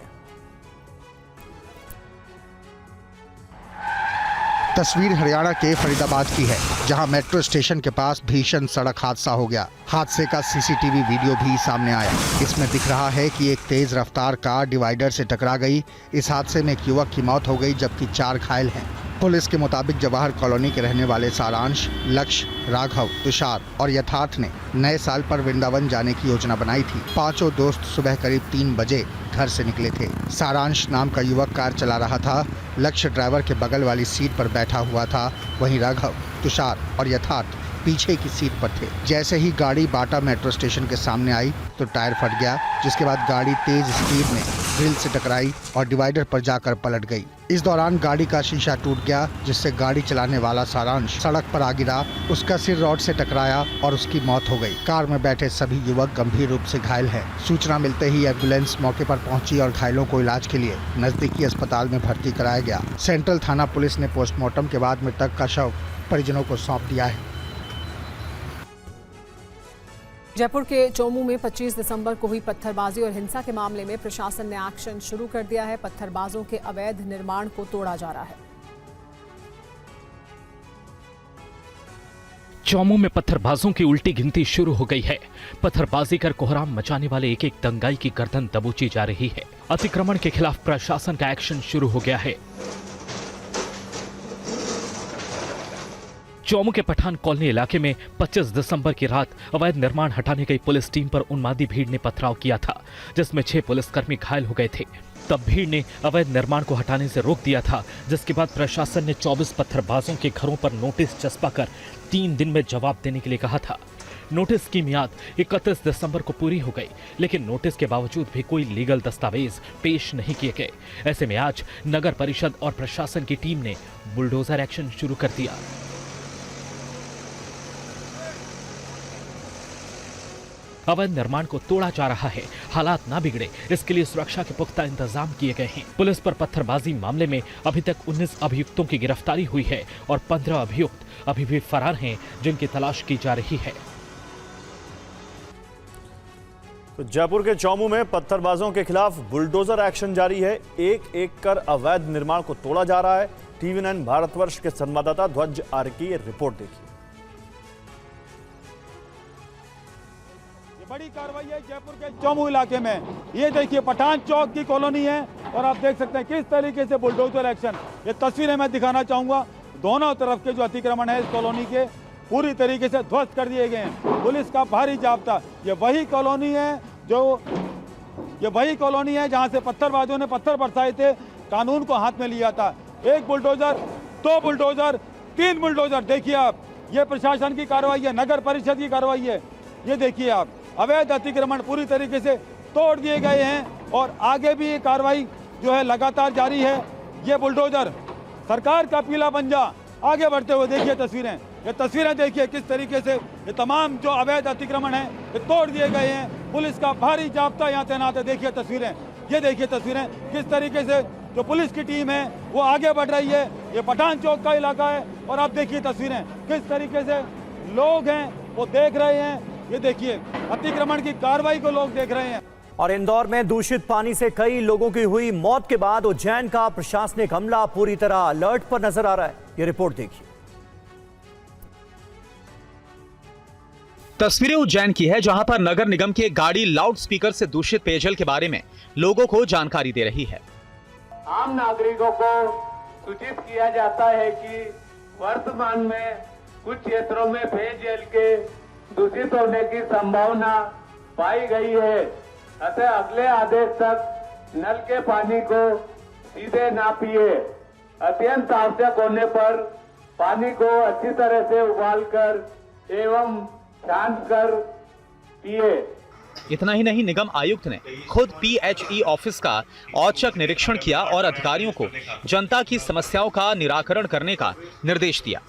तस्वीर हरियाणा के फरीदाबाद की है, जहां मेट्रो स्टेशन के पास भीषण सड़क हादसा हो गया। हादसे का CCTV वीडियो भी सामने आया। इसमें दिख रहा है कि एक तेज रफ्तार कार डिवाइडर से टकरा गई। इस हादसे में एक युवक की मौत हो गई जबकि 4 घायल हैं। पुलिस के मुताबिक जवाहर कॉलोनी के रहने वाले सारांश, लक्ष्य, राघव, तुषार और यथार्थ ने नए साल पर वृंदावन जाने की योजना बनाई थी। पांचों दोस्त सुबह करीब 3 बजे घर से निकले थे। सारांश नाम का युवक कार चला रहा था। लक्ष्य ड्राइवर के बगल वाली सीट पर बैठा हुआ था। वहीं राघव, तुषार और यथार्थ पीछे की सीट पर थे। जैसे ही गाड़ी बाटा मेट्रो स्टेशन के सामने आई तो टायर फट गया, जिसके बाद गाड़ी तेज स्पीड में ग्रिल से टकराई और डिवाइडर पर जाकर पलट गई। इस दौरान गाड़ी का शीशा टूट गया, जिससे गाड़ी चलाने वाला सारांश सड़क पर आ गिरा। उसका सिर रॉड से टकराया और उसकी मौत हो गई। कार में बैठे सभी युवक गंभीर रूप से घायल हैं। सूचना मिलते ही एम्बुलेंस मौके पर पहुंची और घायलों को इलाज के लिए नजदीकी अस्पताल में भर्ती कराया गया। सेंट्रल थाना पुलिस ने पोस्टमार्टम के बाद मृतक का शव परिजनों को सौंप दिया है। जयपुर के चोमू में 25 दिसंबर को हुई पत्थरबाजी और हिंसा के मामले में प्रशासन ने एक्शन शुरू कर दिया है। पत्थरबाजों के अवैध निर्माण को तोड़ा जा रहा है। चौमू में पत्थरबाजों की उल्टी गिनती शुरू हो गई है। पत्थरबाजी कर कोहराम मचाने वाले एक एक दंगाई की गर्दन दबोची जा रही है। अतिक्रमण के खिलाफ प्रशासन का एक्शन शुरू हो गया है। चौमू के पठान कॉलोनी इलाके में 25 दिसंबर की रात अवैध निर्माण हटाने गई पुलिस टीम पर उन्मादी भीड़ ने पथराव किया था, जिसमें 6 पुलिसकर्मी घायल हो गए थे। तब भीड़ ने अवैध निर्माण को हटाने से रोक दिया था, जिसके बाद प्रशासन ने 24 पत्थरबाजों के घरों पर नोटिस चस्पाकर 3 दिन में जवाब देने के लिए कहा था। नोटिस की मियाद 31 दिसंबर को पूरी हो गई, लेकिन नोटिस के बावजूद भी कोई लीगल दस्तावेज पेश नहीं किए गए। ऐसे में आज नगर परिषद और प्रशासन की टीम ने बुलडोजर एक्शन शुरू कर दिया। अवैध निर्माण को तोड़ा जा रहा है। हालात ना बिगड़े, इसके लिए सुरक्षा के पुख्ता इंतजाम किए गए हैं। पुलिस पर पत्थरबाजी मामले में अभी तक 19 अभियुक्तों की गिरफ्तारी हुई है और 15 अभियुक्त अभी भी फरार हैं, जिनकी तलाश की जा रही है। तो जयपुर के चौमू में पत्थरबाजों के खिलाफ बुलडोजर एक्शन जारी है। एक एक कर अवैध निर्माण को तोड़ा जा रहा है। TV9 भारतवर्ष के संवाददाता ध्वज आर्य की रिपोर्ट देखिए। बड़ी कार्रवाई है जयपुर के चौमू इलाके में। ये देखिए पठान चौक की कॉलोनी है और आप देख सकते हैं किस तरीके से बुलडोजर एक्शन। ये तस्वीरें मैं दिखाना चाहूंगा। दोनों तरफ के जो अतिक्रमण है इस कॉलोनी के पूरी तरीके से ध्वस्त कर दिए गए हैं। पुलिस का भारी जाब्ता। ये वही कॉलोनी है जहां से पत्थरबाजों ने पत्थर बरसाए थे, कानून को हाथ में लिया था। 1 बुलडोजर, 2 बुलडोजर, 3 बुलडोजर। देखिए आप, ये प्रशासन की कार्रवाई है, नगर परिषद की कार्रवाई है। ये देखिए आप, अवैध अतिक्रमण पूरी तरीके से तोड़ दिए गए हैं और आगे भी ये कार्रवाई जो है लगातार जारी है। ये बुलडोजर सरकार का पीला पंजा आगे बढ़ते हुए देखिए तस्वीरें। ये तस्वीरें देखिए किस तरीके से ये तमाम जो अवैध अतिक्रमण है ये तोड़ दिए गए हैं। पुलिस का भारी जाब्ता यहाँ तैनात है। देखिए तस्वीरें, ये देखिए तस्वीरें किस तरीके से जो पुलिस की टीम है वो आगे बढ़ रही है। ये पठान चौक का इलाका है और आप देखिए तस्वीरें किस तरीके से लोग हैं वो देख रहे हैं। ये देखिए अतिक्रमण की कार्रवाई को लोग देख रहे हैं। और इंदौर में दूषित पानी से कई लोगों की हुई मौत के बाद उज्जैन का प्रशासनिक हमला पूरी तरह अलर्ट पर नजर आ रहा है। ये रिपोर्ट देखिए। तस्वीरें उज्जैन की है, जहां पर नगर निगम की एक गाड़ी लाउड स्पीकर से दूषित पेयजल के बारे में लोगों को जानकारी दे रही है। आम नागरिकों को सूचित किया जाता है कि वर्तमान में कुछ क्षेत्रों में पेयजल के दूषित होने की संभावना पाई गई है। अतः अगले आदेश तक नल के पानी को सीधे ना पिए। अत्यंत आवश्यक होने पर पानी को अच्छी तरह से उबालकर एवं छान कर पिए। इतना ही नहीं, निगम आयुक्त ने खुद PHE ऑफिस का औचक निरीक्षण किया और अधिकारियों को जनता की समस्याओं का निराकरण करने का निर्देश दिया।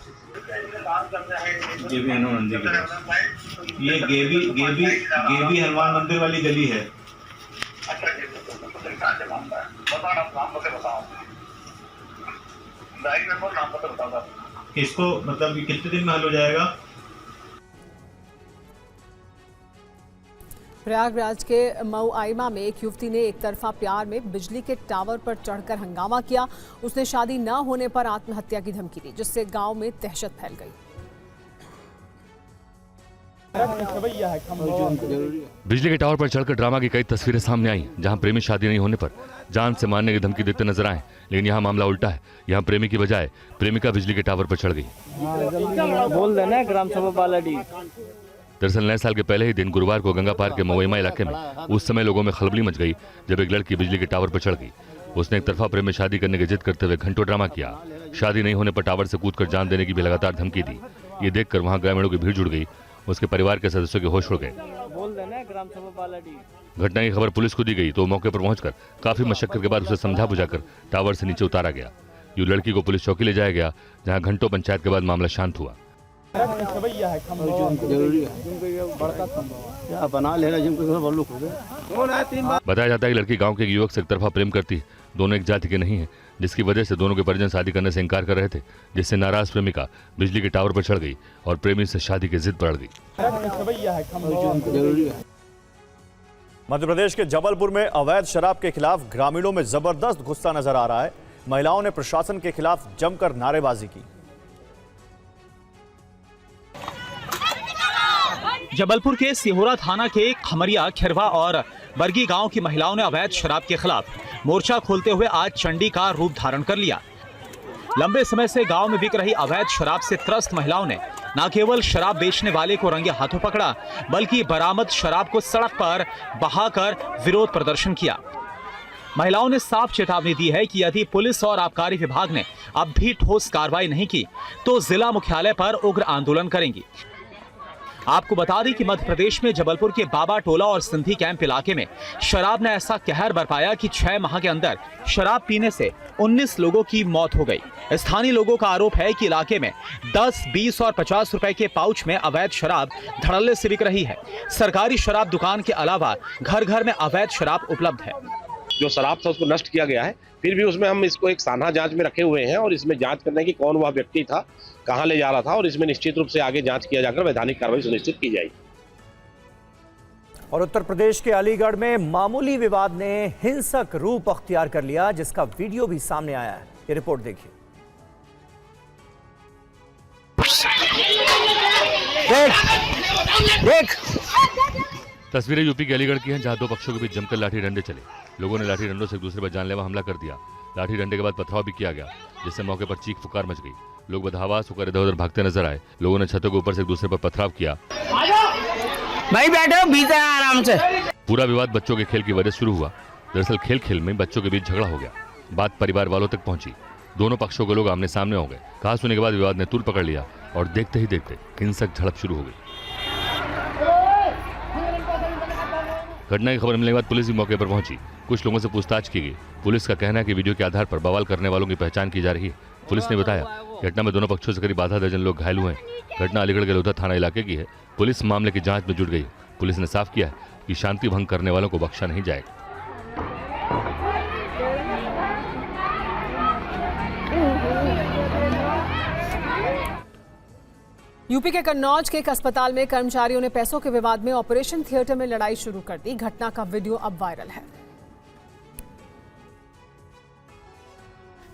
ये गेबी हनुमान मंदिर वाली गली है। इसको मतलब कितने दिन में हल हो जाएगा? प्रयागराज के मऊ आइमा में एक युवती ने एक तरफा प्यार में बिजली के टावर पर चढ़कर हंगामा किया। उसने शादी न होने पर आत्महत्या की धमकी दी, जिससे गांव में दहशत फैल गई। बिजली के टावर पर चढ़कर ड्रामा की कई तस्वीरें सामने आई, जहां प्रेमी शादी नहीं होने पर जान से मारने की धमकी देते नजर आए। लेकिन यहां मामला उल्टा है, यहां प्रेमी की बजाय प्रेमिका बिजली के टावर पर चढ़ गई। बोल देना ग्राम सभा बालाडी। दरअसल नए साल के पहले ही दिन गुरुवार को गंगा पार के मवैमा इलाके में उस समय लोगों में खलबली मच गई जब एक लड़की बिजली के टावर पर चढ़ गई। उसने एक तरफा प्रेम में शादी करने की जिद करते हुए घंटों ड्रामा किया। शादी नहीं होने पर टावर से कूदकर जान देने की भी लगातार धमकी दी। ये देखकर वहां ग्रामीणों की भीड़ जुड़ गई। उसके परिवार के सदस्यों के होश उड़ गए। घटना की खबर पुलिस को दी गई तो मौके पर पहुंचकर काफी मशक्कत के बाद उसे समझा बुझाकर टावर से नीचे उतारा गया। यूं लड़की को पुलिस चौकी ले जाया गया, जहां घंटों पंचायत के बाद मामला शांत हुआ। बताया जाता है कि लड़की गांव के एक युवक से एक तरफा प्रेम करती है। दोनों एक जाति के नहीं है, जिसकी वजह से दोनों के परिजन शादी करने से इनकार कर रहे थे, जिससे नाराज प्रेमिका बिजली के टावर पर चढ़ गई और प्रेमी से शादी की जिद बढ़ गई। मध्य प्रदेश के जबलपुर में अवैध शराब के खिलाफ ग्रामीणों में जबरदस्त गुस्सा नजर आ रहा है। महिलाओं ने प्रशासन के खिलाफ जमकर नारेबाजी की। जबलपुर के सिहोरा थाना के खमरिया, खिरवा और बरगी गांव की महिलाओं ने अवैध शराब के खिलाफ मोर्चा खोलते हुए आज चंडी का रूप धारण कर लिया। लंबे समय से गांव में बिक रही अवैध शराब से त्रस्त महिलाओं ने न केवल शराब बेचने वाले को रंगे हाथों पकड़ा, बल्कि बरामद शराब को सड़क पर बहाकर विरोध प्रदर्शन किया। महिलाओं ने साफ चेतावनी दी है कि यदि पुलिस और आबकारी विभाग ने अब भी ठोस कार्रवाई नहीं की तो जिला मुख्यालय पर उग्र आंदोलन करेंगी। आपको बता दें कि मध्य प्रदेश में जबलपुर के बाबा टोला और सिंधी कैंप इलाके में शराब ने ऐसा कहर बरपाया कि 6 माह के अंदर शराब पीने से 19 लोगों की मौत हो गई। स्थानीय लोगों का आरोप है कि इलाके में 10, 20 और 50 रुपए के पाउच में अवैध शराब धड़ल्ले से बिक रही है। सरकारी शराब दुकान के अलावा घर घर में अवैध शराब उपलब्ध है। जो शराब था उसको नष्ट किया गया है, फिर भी उसमें हम इसको एक सान्हा जांच में रखे हुए हैं और इसमें जांच करने की कौन वह व्यक्ति था, कहां ले जा रहा था, और इसमें निश्चित रूप से आगे जांच किया जाकर वैधानिक कार्रवाई सुनिश्चित की जाएगी। और उत्तर प्रदेश के अलीगढ़ में मामूली विवाद ने हिंसक रूप अख्तियार कर लिया, जिसका वीडियो भी सामने आया है। ये रिपोर्ट देखिए। देख। तस्वीरें यूपी के अलीगढ़ की हैं, जहां दो पक्षों के बीच जमकर लाठी डंडे चले। लोगों ने लाठी डंडों से एक दूसरे पर जानलेवा हमला कर दिया। लाठी डंडे के बाद पथराव भी किया गया, जिससे मौके पर चीख पुकार मच गई। लोग बदहवास होकर इधर उधर भागते नजर आए। लोगों ने छतों के ऊपर से एक दूसरे पर पथराव किया। भाई बैठो, बीते आराम से। पूरा विवाद बच्चों के खेल की वजह से शुरू हुआ। दरअसल खेल खेल में बच्चों के बीच झगड़ा हो गया। बात परिवार वालों तक पहुंची। दोनों पक्षों के लोग आमने सामने हो गए। कहा सुनने के बाद विवाद ने तूल पकड़ लिया और देखते ही देखते हिंसक झड़प शुरू हो गई। घटना की खबर मिलने के बाद पुलिस भी मौके पर पहुंची। कुछ लोगों से पूछताछ की गई। पुलिस का कहना है कि वीडियो के आधार पर बवाल करने वालों की पहचान की जा रही है। पुलिस ने बताया घटना में दोनों पक्षों से करीब आधा दर्जन लोग घायल हुए हैं। घटना अलीगढ़ के लोधा थाना इलाके की है। पुलिस मामले की जांच में जुट गई। पुलिस ने साफ किया है कि शांति भंग करने वालों को बख्शा नहीं जाएगा। यूपी के कन्नौज के एक अस्पताल में कर्मचारियों ने पैसों के विवाद में ऑपरेशन थिएटर में लड़ाई शुरू कर दी। घटना का वीडियो अब वायरल है।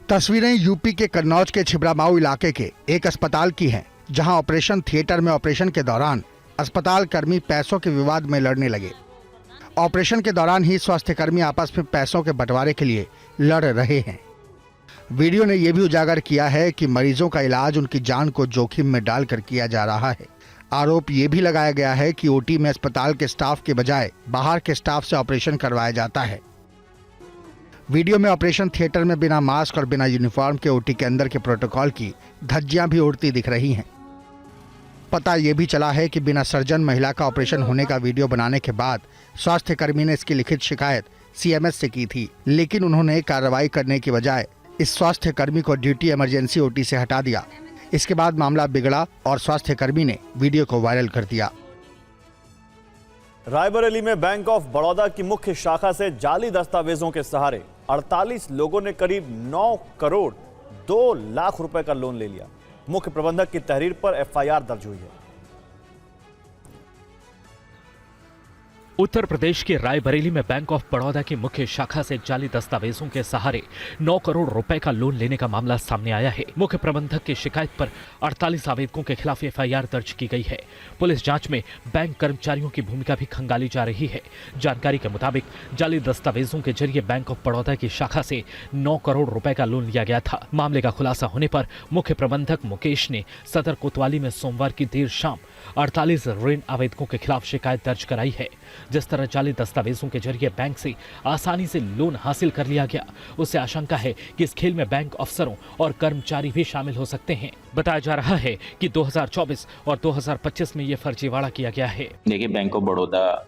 तस्वीरें यूपी के कन्नौज के छिबरामाऊ इलाके के एक अस्पताल की हैं, जहां ऑपरेशन थिएटर में ऑपरेशन के दौरान अस्पताल कर्मी पैसों के विवाद में लड़ने लगे। ऑपरेशन के दौरान ही स्वास्थ्यकर्मी आपस में पैसों के बंटवारे के लिए लड़ रहे हैं। वीडियो ने यह भी उजागर किया है कि मरीजों का इलाज उनकी जान को जोखिम में डालकर किया जा रहा है। आरोप ये भी लगाया गया है कि ओटी में अस्पताल के स्टाफ के बजाय बाहर के स्टाफ से ऑपरेशन करवाया जाता है। वीडियो में ऑपरेशन थिएटर में बिना मास्क और बिना यूनिफॉर्म के ओटी के अंदर के प्रोटोकॉल की धज्जियां भी उड़ती दिख रही हैं। पता ये भी चला है कि बिना सर्जन महिला का ऑपरेशन होने का वीडियो बनाने के बाद स्वास्थ्यकर्मी ने इसकी लिखित शिकायत सीएमएस से की थी, लेकिन उन्होंने कार्रवाई करने की बजाय इस स्वास्थ्यकर्मी को ड्यूटी इमरजेंसी ओटी से हटा दिया। इसके बाद मामला बिगड़ा और स्वास्थ्यकर्मी ने वीडियो को वायरल कर दिया। रायबरेली में बैंक ऑफ बड़ौदा की मुख्य शाखा से जाली दस्तावेजों के सहारे 48 लोगों ने करीब 9 करोड़ 2 लाख रुपए का लोन ले लिया। मुख्य प्रबंधक की तहरीर पर एफआईआर दर्ज हुई है। उत्तर प्रदेश के रायबरेली में बैंक ऑफ बड़ौदा की मुख्य शाखा से जाली दस्तावेजों के सहारे 9 करोड़ रुपए का लोन लेने का मामला सामने आया है। मुख्य प्रबंधक की शिकायत पर 48 आवेदकों के खिलाफ एफआईआर दर्ज की गई है। पुलिस जांच में बैंक कर्मचारियों की भूमिका भी खंगाली जा रही है। जानकारी के मुताबिक जाली दस्तावेजों के जरिए बैंक ऑफ बड़ौदा की शाखा से 9 करोड़ रुपए का लोन लिया गया था। मामले का खुलासा होने पर मुख्य प्रबंधक मुकेश ने सदर कोतवाली में सोमवार की देर शाम 48 ऋण आवेदकों के खिलाफ शिकायत दर्ज कराई है। जिस तरह जाली दस्तावेजों के जरिए बैंक से आसानी से लोन हासिल कर लिया गया, उससे आशंका है कि इस खेल में बैंक अफसरों और कर्मचारी भी शामिल हो सकते हैं। बताया जा रहा है कि 2024 और 2025 में ये फर्जीवाड़ा किया गया है। देखिए, बैंक ऑफ बड़ौदा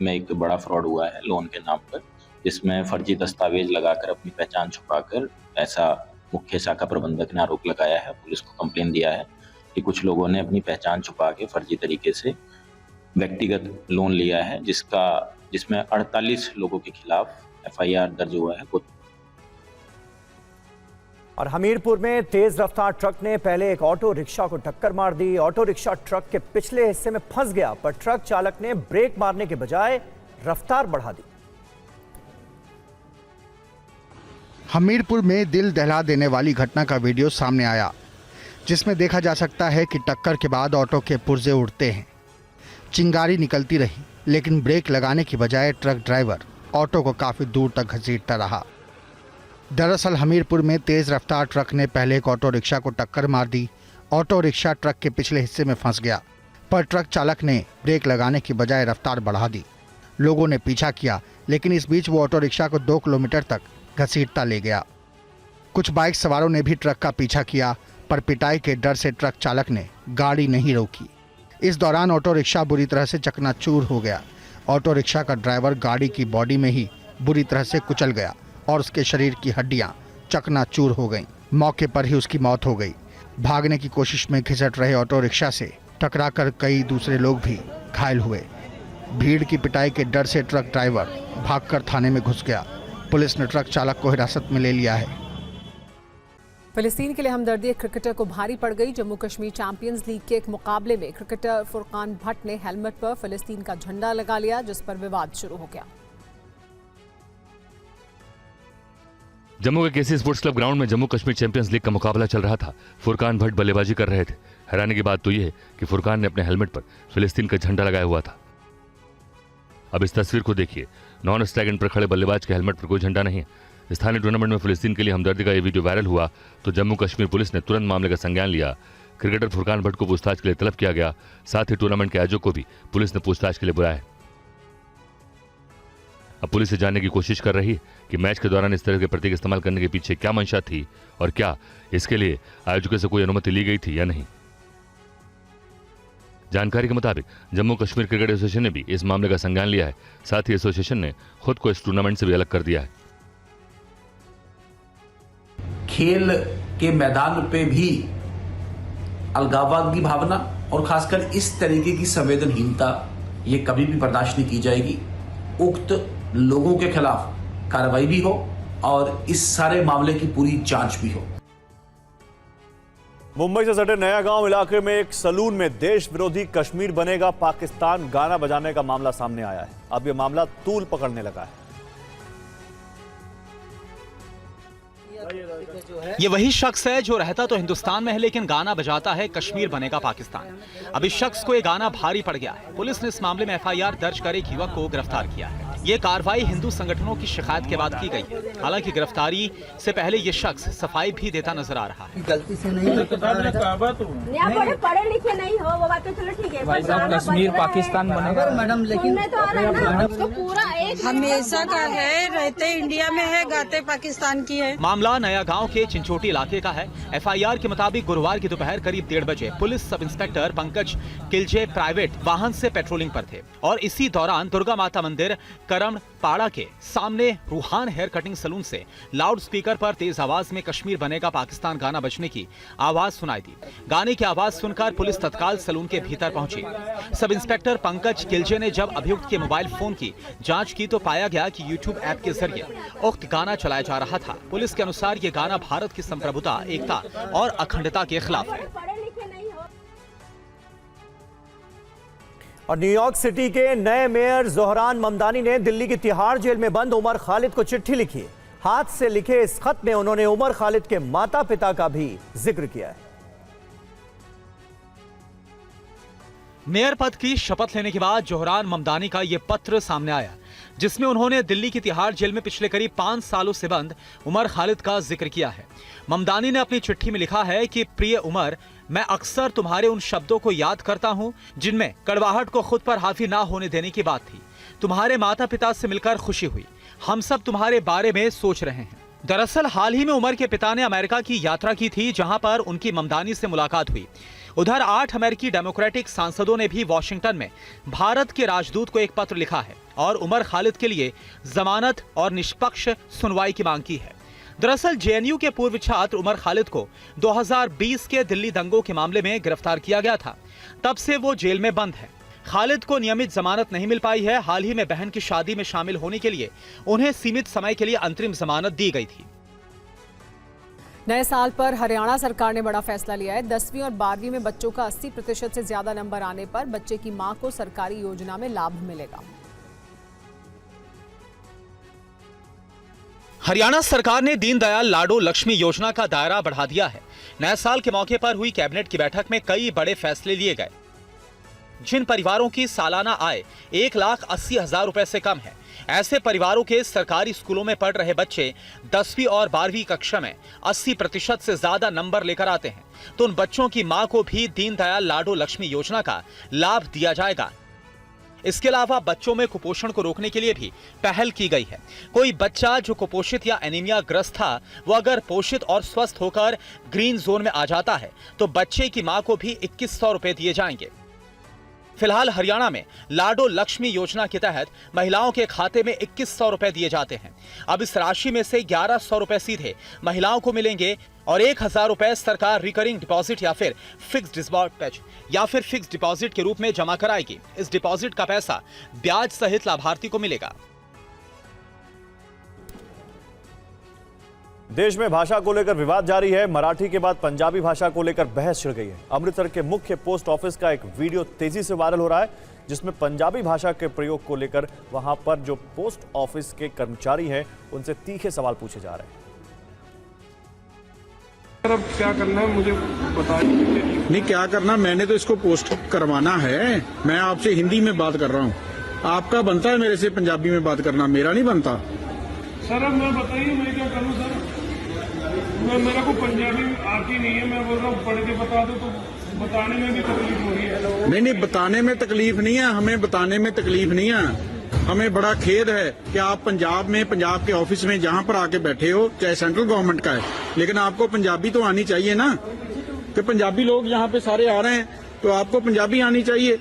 में एक बड़ा फ्रॉड हुआ है लोन के नाम पर, जिसमें फर्जी दस्तावेज लगाकर अपनी पहचान छुपाकर, ऐसा मुख्य शाखा प्रबंधक ने आरोप लगाया है। पुलिस को कंप्लेन दिया है कि कुछ लोगों ने अपनी पहचान छुपा के फर्जी तरीके से व्यक्तिगत लोन लिया है, जिसमें 48 लोगों के खिलाफ एफआईआर दर्ज हुआ है। और हमीरपुर में तेज रफ्तार ट्रक ने पहले एक ऑटो रिक्शा को टक्कर मार दी। ऑटो रिक्शा ट्रक के पिछले हिस्से में फंस गया, पर ट्रक चालक ने ब्रेक मारने के बजाय रफ्तार बढ़ा दी। हमीरपुर में दिल दहला देने वाली घटना का वीडियो सामने आया, जिसमें देखा जा सकता है कि टक्कर के बाद ऑटो के पुर्जे उड़ते हैं। चिंगारी निकलती रही, लेकिन ब्रेक लगाने की बजाय ट्रक ड्राइवर ऑटो को काफ़ी दूर तक घसीटता रहा। दरअसल हमीरपुर में तेज़ रफ्तार ट्रक ने पहले एक ऑटो रिक्शा को टक्कर मार दी। ऑटो रिक्शा ट्रक के पिछले हिस्से में फंस गया, पर ट्रक चालक ने ब्रेक लगाने की बजाय रफ्तार बढ़ा दी। लोगों ने पीछा किया, लेकिन इस बीच वो ऑटो रिक्शा को 2 किलोमीटर तक घसीटता ले गया। कुछ बाइक सवारों ने भी ट्रक का पीछा किया, पर पिटाई के डर से ट्रक चालक ने गाड़ी नहीं रोकी। इस दौरान ऑटो रिक्शा बुरी तरह से चकनाचूर हो गया। ऑटो रिक्शा का ड्राइवर गाड़ी की बॉडी में ही बुरी तरह से कुचल गया और उसके शरीर की हड्डियां चकनाचूर हो गईं। मौके पर ही उसकी मौत हो गई। भागने की कोशिश में घिसट रहे ऑटो रिक्शा से टकराकर कई दूसरे लोग भी घायल हुए। भीड़ की पिटाई के डर से ट्रक ड्राइवर भागकर थाने में घुस गया। पुलिस ने ट्रक चालक को हिरासत में ले लिया है। फिलिस्तीन के लिए हमदर्दी क्रिकेटर को भारी पड़ गई। जम्मू कश्मीर चैंपियंस लीग के एक मुकाबले में क्रिकेटर फुरकान भट्ट ने हेलमेट पर फिलिस्तीन का झंडा लगा लिया, जिस पर विवाद शुरू हो गया। जम्मू के केसी स्पोर्ट्स क्लब ग्राउंड में जम्मू कश्मीर चैंपियंस लीग का मुकाबला चल रहा था। फुरकान भट्ट बल्लेबाजी कर रहे थे। हैरानी की बात तो यह है कि फुरकान ने अपने हेलमेट पर फिलिस्तीन का झंडा लगाया हुआ था। अब इस तस्वीर को देखिए। नॉन स्ट्राइक एंड पर खड़े बल्लेबाज के हेलमेट पर कोई झंडा नहीं है। स्थानीय टूर्नामेंट में फिलिस्तीन के लिए हमदर्दी का यह वीडियो वायरल हुआ तो जम्मू कश्मीर पुलिस ने तुरंत मामले का संज्ञान लिया। क्रिकेटर फुरकान भट्ट को पूछताछ के लिए तलब किया गया। साथ ही टूर्नामेंट के आयोजक को भी पुलिस ने पूछताछ के लिए बुलाया है। अब पुलिस से जानने की कोशिश कर रही है कि मैच के दौरान इस तरह के प्रतीक इस्तेमाल करने के पीछे क्या मंशा थी और क्या इसके लिए आयोजकों से कोई अनुमति ली गई थी या नहीं। जानकारी के मुताबिक जम्मू कश्मीर क्रिकेट एसोसिएशन ने भी इस मामले का संज्ञान लिया है। साथ ही एसोसिएशन ने खुद को इस टूर्नामेंट से भी अलग कर दिया है। खेल के मैदान पे भी अलगाववाद की भावना और खासकर इस तरीके की संवेदनहीनता ये कभी भी बर्दाश्त नहीं की जाएगी। उक्त लोगों के खिलाफ कार्रवाई भी हो और इस सारे मामले की पूरी जांच भी हो। मुंबई से सटे नया गांव इलाके में एक सलून में देश विरोधी कश्मीर बनेगा पाकिस्तान गाना बजाने का मामला सामने आया है। अब यह मामला तूल पकड़ने लगा है। ये वही शख्स है जो रहता तो हिंदुस्तान में है लेकिन गाना बजाता है कश्मीर बनेगा पाकिस्तान। अब इस शख्स को ये गाना भारी पड़ गया है। पुलिस ने इस मामले में एफआईआर दर्ज कर एक युवक को गिरफ्तार किया है। ये कार्रवाई हिंदू संगठनों की शिकायत के बाद की गई है। हालांकि गिरफ्तारी से पहले ये शख्स सफाई भी देता नजर आ रहा है। गलती से नहीं पढ़े लिखे नहीं हो वो बात तो चलो ठीक है। कश्मीर पाकिस्तान बनेगा मैडम, लेकिन हमेशा का है, रहते इंडिया में है, गाते पाकिस्तान की है। मामला नया गांव के चिंचोटी इलाके का है। एफआईआर के मुताबिक गुरुवार की दोपहर करीब 1:30 बजे police sub inspector Pankaj किलजे private वाहन से पेट्रोलिंग पर थे और इसी दौरान दुर्गा माता मंदिर करम पाड़ा के सामने रूहान हेयर कटिंग सलून से लाउड स्पीकर पर तेज आवाज में कश्मीर बनेगा पाकिस्तान गाना बजने की आवाज सुनाई दी। गाने की आवाज सुनकर पुलिस तत्काल सलून के भीतर पहुंची। सब इंस्पेक्टर पंकज किलजे ने जब अभियुक्त के मोबाइल फोन की जांच की तो पाया गया कि यूट्यूब ऐप के जरिए उक्त गाना चलाया जा रहा था। पुलिस के अनुसार ये गाना भारत की संप्रभुता, एकता और अखंडता के खिलाफ है। और न्यूयॉर्क सिटी के नए मेयर जोहरान ममदानी ने दिल्ली की तिहाड़ जेल में बंद उमर खालिद को चिट्ठी लिखी है। हाथ से लिखे इस खत में उन्होंने उमर खालिद के माता पिता का भी जिक्र किया है। मेयर पद की शपथ लेने के बाद जोहरान ममदानी का यह पत्र सामने आया, जिसमें उन्होंने दिल्ली की तिहाड़ जेल में पिछले करीब 5 सालों से बंद उमर खालिद का जिक्र किया है। ममदानी ने अपनी चिट्ठी में लिखा है कि प्रिय उमर, मैं अक्सर तुम्हारे उन शब्दों को याद करता हूं जिनमें कड़वाहट को खुद पर हावी ना होने देने की बात थी। तुम्हारे माता पिता से मिलकर खुशी हुई। हम सब तुम्हारे बारे में सोच रहे हैं। दरअसल हाल ही में उमर के पिता ने अमेरिका की यात्रा की थी, जहां पर उनकी ममदानी से मुलाकात हुई। उधर 8 अमेरिकी डेमोक्रेटिक सांसदों ने भी वॉशिंगटन में भारत के राजदूत को एक पत्र लिखा है और उमर खालिद के लिए जमानत और निष्पक्ष सुनवाई की मांग की है। दरअसल जेएनयू के पूर्व छात्र उमर खालिद को 2020 के दिल्ली दंगों के मामले में गिरफ्तार किया गया था। तब से वो जेल में बंद है। खालिद को नियमित जमानत नहीं मिल पाई है। हाल ही में बहन की शादी में शामिल होने के लिए उन्हें सीमित समय के लिए अंतरिम जमानत दी गई थी। नए साल पर हरियाणा सरकार ने बड़ा फैसला लिया है। 10वीं और 12वीं में बच्चों का 80% से ज्यादा नंबर आने पर बच्चे की मां को सरकारी योजना में लाभ मिलेगा। हरियाणा सरकार ने दीनदयाल लाडो लक्ष्मी योजना का दायरा बढ़ा दिया है। नए साल के मौके पर हुई कैबिनेट की बैठक में कई बड़े फैसले लिए गए। जिन परिवारों की सालाना आय 1,80,000 रुपए से कम है, ऐसे परिवारों के सरकारी स्कूलों में पढ़ रहे बच्चे 10वीं और 12वीं कक्षा में 80% से ज्यादा नंबर लेकर आते हैं तो उन बच्चों की मां को भी दीनदयाल लाडो लक्ष्मी योजना का लाभ दिया जाएगा। इसके अलावा बच्चों में कुपोषण को रोकने के लिए भी पहल की गई है। कोई बच्चा जो कुपोषित या एनीमिया ग्रस्त था, वो अगर पोषित और स्वस्थ होकर ग्रीन जोन में आ जाता है तो बच्चे की मां को भी 2100 रुपए दिए जाएंगे। फिलहाल हरियाणा में लाडो लक्ष्मी योजना के तहत महिलाओं के खाते में 2100 रुपए दिए जाते हैं। अब इस राशि में से 1100 रुपए सीधे महिलाओं को मिलेंगे और 1000 रुपए सरकार रिकरिंग डिपॉजिट या फिर फिक्स डिपॉजिट के रूप में जमा कराएगी। इस डिपॉजिट का पैसा ब्याज सहित लाभार्थी को मिलेगा। देश में भाषा को लेकर विवाद जारी है। मराठी के बाद पंजाबी भाषा को लेकर बहस छिड़ गई है। अमृतसर के मुख्य पोस्ट ऑफिस का एक वीडियो तेजी से वायरल हो रहा है, जिसमें पंजाबी भाषा के प्रयोग को लेकर वहां पर जो पोस्ट ऑफिस के कर्मचारी हैं उनसे तीखे सवाल पूछे जा रहे हैं। अब क्या करना है मुझे बताइए। नहीं क्या करना, मैंने तो इसको पोस्ट करवाना है। मैं आपसे हिंदी में बात कर रहा हूँ, आपका बनता है मेरे से पंजाबी में बात करना, मेरा नहीं बनता। सर अब मैं बताइए मैं क्या करूँ सर, मेरे को पंजाबी आती नहीं है। मैं बोल रहा हूँ पढ़ के बता दो, तो बताने में भी तकलीफ हो रही है। नहीं बताने में तकलीफ नहीं है, हमें बताने में तकलीफ नहीं है। हमें बड़ा खेद है कि आप पंजाब के ऑफिस में जहाँ पर आके बैठे हो, चाहे सेंट्रल गवर्नमेंट का है, लेकिन आपको पंजाबी तो आनी चाहिए ना। कि पंजाबी लोग यहाँ पे सारे आ रहे हैं तो आपको पंजाबी आनी चाहिए।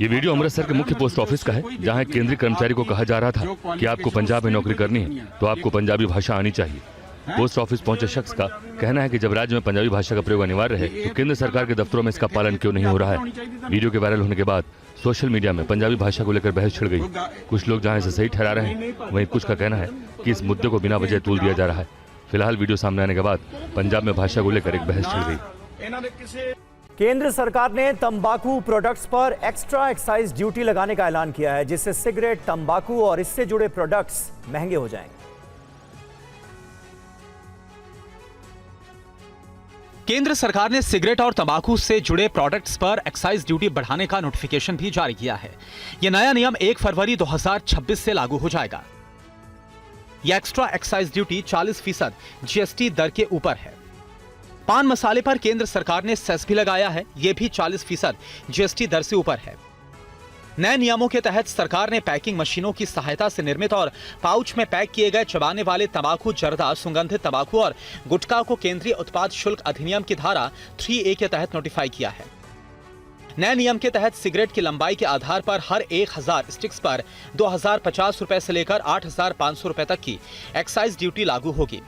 ये वीडियो अमृतसर के मुख्य पोस्ट ऑफिस का है, जहां एक केंद्रीय कर्मचारी को कहा जा रहा था कि आपको पंजाब में नौकरी करनी है तो आपको पंजाबी भाषा आनी चाहिए। पोस्ट ऑफिस पहुंचे शख्स का कहना है कि जब राज्य में पंजाबी भाषा का प्रयोग अनिवार्य है तो केंद्र सरकार के दफ्तरों में इसका पालन क्यों नहीं हो रहा है। वीडियो के वायरल होने के बाद सोशल मीडिया में पंजाबी भाषा को लेकर बहस छिड़ गई। कुछ लोग जहां इसे सही ठहरा रहे हैं, वहीं कुछ का कहना है कि इस मुद्दे को बिना वजह तूल दिया जा रहा है। फिलहाल वीडियो सामने आने के बाद पंजाब में भाषा को लेकर एक बहस छिड़ गई। केंद्र सरकार ने तंबाकू प्रोडक्ट्स पर एक्स्ट्रा एक्साइज ड्यूटी लगाने का ऐलान किया है, जिससे सिगरेट, तंबाकू और इससे जुड़े प्रोडक्ट्स महंगे हो जाएंगे। केंद्र सरकार ने सिगरेट और तंबाकू से जुड़े प्रोडक्ट्स पर एक्साइज ड्यूटी बढ़ाने का नोटिफिकेशन भी जारी किया है। यह नया नियम 1 फरवरी 2026 से लागू हो जाएगा। यह एक्स्ट्रा एक्साइज ड्यूटी 40% जीएसटी दर के ऊपर है। पान मसाले पर केंद्र सरकार ने सेस भी लगाया है, यह भी 40% जीएसटी दर से ऊपर है। नए नियमों के तहत सरकार ने पैकिंग मशीनों की सहायता से निर्मित और पाउच में पैक किए गए चबाने वाले तंबाकू, जर्दा, सुगंधित तंबाकू और गुटखा को केंद्रीय उत्पाद शुल्क अधिनियम की धारा 3A के तहत नोटिफाई किया है। नए नियम के तहत सिगरेट की लंबाई के आधार पर हर 1000 स्टिक्स पर 2050 रुपए से लेकर 8500 रुपए तक की एक्साइज ड्यूटी लागू होगी।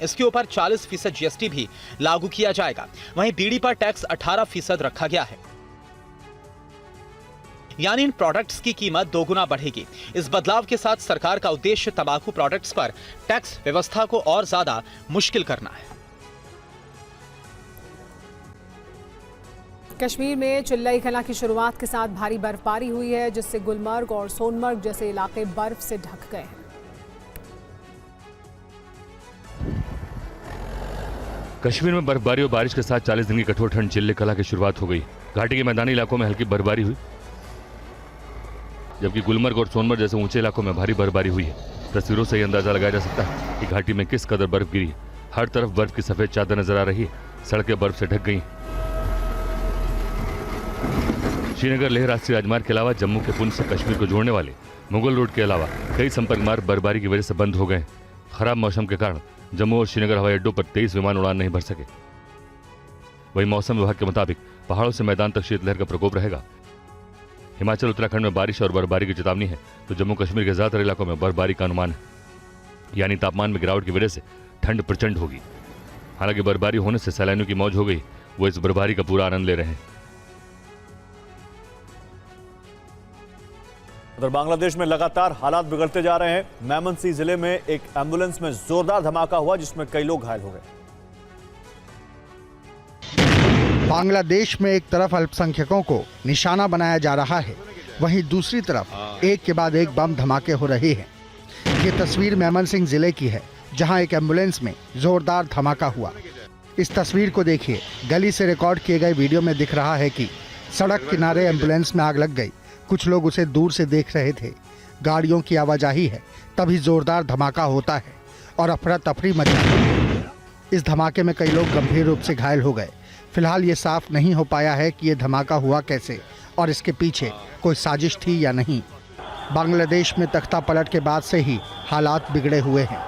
इसके ऊपर 40% जीएसटी भी लागू किया जाएगा। वहीं बीड़ी पर टैक्स 18% रखा गया है, यानी इन प्रोडक्ट्स की कीमत 2 गुना बढ़ेगी। इस बदलाव के साथ सरकार का उद्देश्य तंबाकू प्रोडक्ट्स पर टैक्स व्यवस्था को और ज्यादा मुश्किल करना है। कश्मीर में चिल्लई कला की शुरुआत के साथ भारी बर्फबारी हुई है, जिससे गुलमर्ग और सोनमर्ग जैसे इलाके बर्फ से ढक गए हैं। कश्मीर में बर्फबारी और बारिश के साथ 40 दिन की कठोर ठंड चिल्लई कला की शुरुआत हो गई। घाटी के मैदानी इलाकों में हल्की बर्फबारी हुई, जबकि गुलमर्ग और सोनमर्ग जैसे ऊंचे इलाकों में भारी बर्फबारी हुई है। तस्वीरों से यह अंदाजा लगाया जा सकता है कि घाटी में किस कदर बर्फ गिरी है। हर तरफ बर्फ की सफेद चादर नजर आ रही है, सड़कें बर्फ से ढक गई। श्रीनगर लेह राष्ट्रीय राजमार्ग के अलावा जम्मू के पुंछ से कश्मीर को जोड़ने वाले मुगल रोड के अलावा कई संपर्क मार्ग बर्फबारी की वजह से बंद हो गए। खराब मौसम के कारण जम्मू और श्रीनगर हवाई अड्डों पर 23 विमान उड़ान नहीं भर सके। वहीं मौसम विभाग के मुताबिक पहाड़ों से मैदान तक शीतलहर का प्रकोप रहेगा। हिमाचल उत्तराखंड में बारिश और बर्फबारी की चेतावनी है, तो जम्मू कश्मीर के ज्यादातर इलाकों में बर्फबारी का अनुमान है, यानी तापमान में गिरावट की वजह से ठंड प्रचंड होगी। हालांकि बर्फबारी होने से सैलानियों की मौज हो गई, वो इस बर्फबारी का पूरा आनंद ले रहे हैं। उधर बांग्लादेश में लगातार हालात बिगड़ते जा रहे हैं। मेमनसिंह जिले में एक एम्बुलेंस में जोरदार धमाका हुआ, जिसमें कई लोग घायल हो गए। बांग्लादेश में एक तरफ अल्पसंख्यकों को निशाना बनाया जा रहा है, वहीं दूसरी तरफ एक के बाद एक बम धमाके हो रहे हैं। ये तस्वीर मेमनसिंह जिले की है, जहां एक एम्बुलेंस में जोरदार धमाका हुआ। इस तस्वीर को देखिए। गली से रिकॉर्ड किए गए वीडियो में दिख रहा है कि सड़क किनारे एम्बुलेंस में आग लग गई। कुछ लोग उसे दूर से देख रहे थे। गाड़ियों की आवाजाही है, तभी जोरदार धमाका होता है और अफरा तफरी मच जाती है। इस धमाके में कई लोग गंभीर रूप से घायल हो गए। फिलहाल ये साफ नहीं हो पाया है कि ये धमाका हुआ कैसे और इसके पीछे कोई साजिश थी या नहीं। बांग्लादेश में तख्ता पलट के बाद से ही हालात बिगड़े हुए हैं।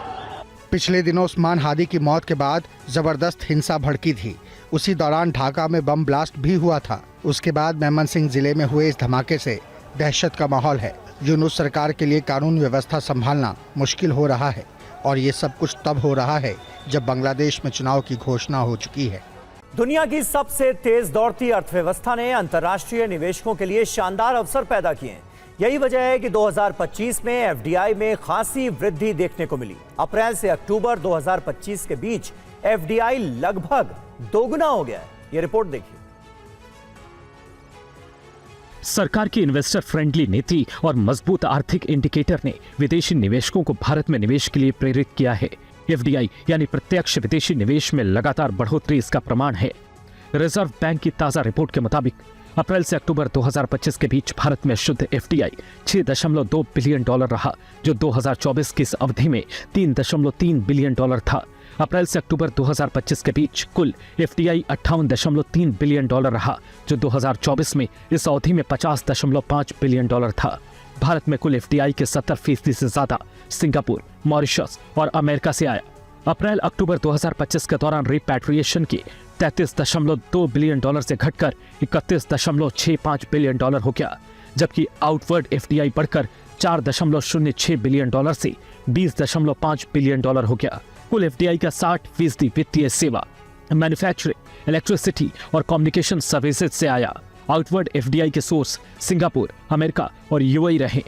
पिछले दिनों उस्मान हादी की मौत के बाद जबरदस्त हिंसा भड़की थी। उसी दौरान ढाका में बम ब्लास्ट भी हुआ था। उसके बाद मेमनसिंह जिले में हुए इस धमाके से दहशत का माहौल है। यूनुस सरकार के लिए कानून व्यवस्था संभालना मुश्किल हो रहा है और ये सब कुछ तब हो रहा है जब बांग्लादेश में चुनाव की घोषणा हो चुकी है। दुनिया की सबसे तेज दौड़ती अर्थव्यवस्था ने अंतर्राष्ट्रीय निवेशकों के लिए शानदार अवसर पैदा किए हैं। यही वजह है कि 2025 में एफडीआई में खासी वृद्धि देखने को मिली। अप्रैल से अक्टूबर 2025 के बीच एफडीआई लगभग दोगुना हो गया है। ये रिपोर्ट देखिए। सरकार की इन्वेस्टर फ्रेंडली नीति और मजबूत आर्थिक इंडिकेटर ने विदेशी निवेशकों को भारत में निवेश के लिए प्रेरित किया है। एफडीआई यानी प्रत्यक्ष विदेशी निवेश में लगातार बढ़ोतरी इसका प्रमाण है। रिजर्व बैंक की ताजा रिपोर्ट के मुताबिक अप्रैल से अक्टूबर 2025 के बीच भारत में शुद्ध एफडीआई 6.2 बिलियन डॉलर रहा, जो 2024 की इस अवधि में 3.3 बिलियन डॉलर था। अप्रैल से अक्टूबर 2025 के बीच कुल एफडीआई 58.3 बिलियन डॉलर रहा, जो 2024 में इस अवधि में 50.5 बिलियन डॉलर था। भारत में कुल एफडीआई के 70% से ज्यादा सिंगापुर, मॉरिशस और अमेरिका से आया। अप्रैल अक्टूबर 2025 के दौरान रिपैट्रिएशन की 33.2 बिलियन डॉलर से घटकर 31.65 बिलियन डॉलर हो गया, जबकि आउटवर्ड एफडीआई बढ़कर 4.06 बिलियन डॉलर से 20.5 बिलियन डॉलर हो गया। कुल एफडीआई का 60% वित्तीय सेवा, मैन्युफैक्चरिंग, इलेक्ट्रिसिटी और कम्युनिकेशन सर्विसेज से आया। आउटवर्ड एफडीआई के सोर्स सिंगापुर, अमेरिका और यूएई रहे।